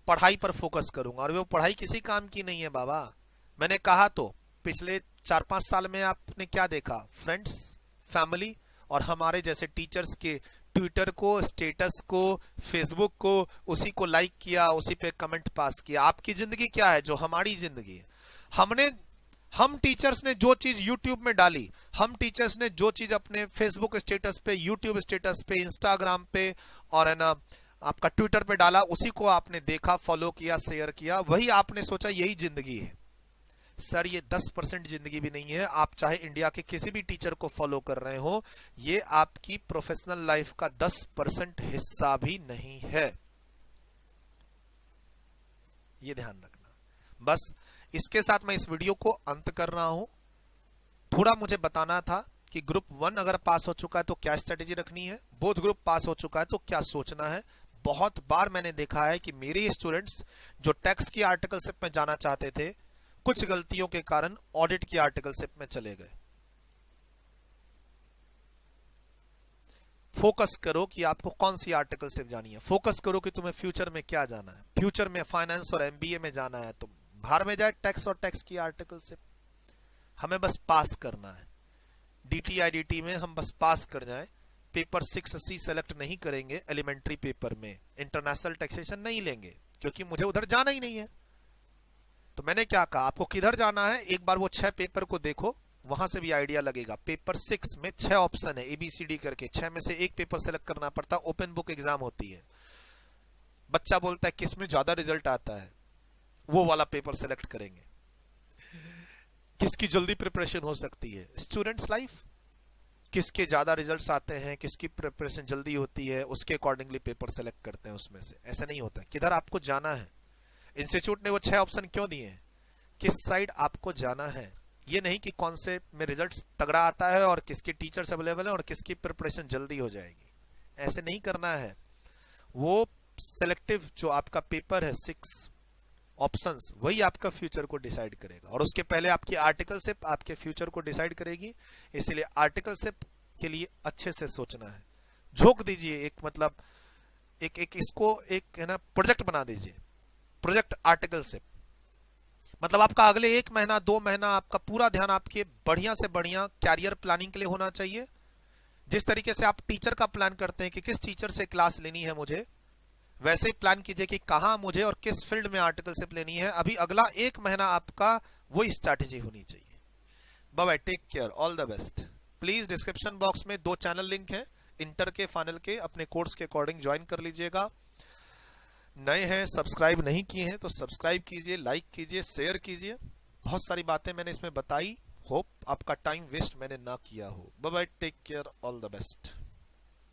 पढ़ाई पर फोकस करूंगा। और वो पढ़ाई किसी काम की नहीं है बाबा। मैंने कहा तो पिछले 4-5 साल में आपने क्या देखा, फ्रेंड्स, फैमिली और हमारे जैसे टीचर्स के ट्विटर को, स्टेटस को, फेसबुक को, उसी को लाइक किया, उसी पे कमेंट पास किया। आपकी जिंदगी क्या है, जो हमारी जिंदगी है। हम टीचर्स ने जो चीज यूट्यूब में डाली, हम टीचर्स ने जो चीज अपने फेसबुक स्टेटस पे, यूट्यूब स्टेटस पे, इंस्टाग्राम पे और है ना आपका ट्विटर पे डाला, उसी को आपने देखा, फॉलो किया, शेयर किया, वही आपने सोचा यही जिंदगी है। सर ये 10% जिंदगी भी नहीं है। आप चाहे इंडिया के किसी भी टीचर को फॉलो कर रहे हो, ये आपकी प्रोफेशनल लाइफ का 10% हिस्सा भी नहीं है, ये ध्यान रखना। बस इसके साथ मैं इस वीडियो को अंत कर रहा हूं। थोड़ा मुझे बताना था कि ग्रुप 1 अगर पास हो चुका है तो क्या स्ट्रेटेजी रखनी है, बोथ ग्रुप पास हो चुका है तो क्या सोचना है। बहुत बार मैंने देखा है कि मेरे स्टूडेंट्स जो टैक्स की आर्टिकलशिप में जाना चाहते थे, कुछ गलतियों के कारण ऑडिट की आर्टिकलशिप में चले गए। फोकस करो कि आपको कौन सी आर्टिकलशिप जानी है, फोकस करो कि तुम्हें फ्यूचर में क्या जाना है। फ्यूचर में फाइनेंस और एमबीए में जाना है तो बाहर में जाए टैक्स और टैक्स की आर्टिकलशिप, हमें बस पास करना है। डीटी आईडीटी में हम बस पास कर जाएं, पेपर 6C सेलेक्ट नहीं करेंगे, एलिमेंट्री पेपर में इंटरनेशनल टैक्सेशन नहीं लेंगे क्योंकि मुझे उधर जाना ही नहीं है। तो मैंने क्या कहा, आपको किधर जाना है, एक बार वो 6 पेपर को देखो, वहां से भी आइडिया लगेगा। पेपर 6 में 6 ऑप्शन है, ABCD करके, 6 में से एक पेपर सेलेक्ट करना पड़ता, ओपन बुक एग्जाम होती है। बच्चा बोलता है किसमें ज्यादा रिजल्ट आता है, वो वाला पेपर सेलेक्ट करेंगे। किसकी जल्दी प्रिपरेशन हो सकती है, स्टूडेंट्स लाइफ, किसके ज्यादा रिजल्ट्स आते हैं, किसकी प्रिपरेशन जल्दी होती है, उसके अकॉर्डिंगली पेपर सेलेक्ट करते हैं उसमें से। ऐसा नहीं होता, किधर आपको जाना है। इंस्टीट्यूट ने वो 6 ऑप्शन क्यों दिए हैं, किस साइड आपको जाना है, ये नहीं कि कौन से में रिजल्ट तगड़ा आता है और किसके टीचर्स अवेलेबल है और किसकी प्रिपरेशन जल्दी हो जाएगी। ऐसे नहीं करना है। वो सेलेक्टिव जो आपका पेपर है 6 ऑप्शंस, वही आपका फ्यूचर को डिसाइड करेगा, और उसके पहले आपकी आर्टिकलशिप आपके फ्यूचर को डिसाइड करेगी। इसलिए आर्टिकलशिप के लिए अच्छे से सोचना है, झोंक दीजिए, एक मतलब एक इसको एक है ना प्रोजेक्ट बना दीजिए, प्रोजेक्ट आर्टिकल से। मतलब आपका अगले 1 महीना 2 महीना आपका पूरा ध्यान आपके बढ़िया से बढ़िया कैरियर प्लानिंग के लिए होना चाहिए। जिस तरीके से आप टीचर का प्लान करते हैं कि किस टीचर से क्लास लेनी है मुझे, वैसे ही प्लान कीजिए कि कहां मुझे और किस फील्ड में आर्टिकलशिप लेनी है। अभी अगला 1 महीना आपका वही स्ट्रैटेजी होनी चाहिए। Bye bye, take care, all the best. Please description box में 2 चैनल लिंक है इंटर के फाइनल के, अपने कोर्स के अकॉर्डिंग ज्वाइन कर लीजिएगा। नए हैं, सब्सक्राइब नहीं किए हैं तो सब्सक्राइब कीजिए, लाइक कीजिए, शेयर कीजिए। बहुत सारी बातें मैंने इसमें बताई, होप आपका टाइम वेस्ट मैंने ना किया हो। Bye bye, take care, all the best.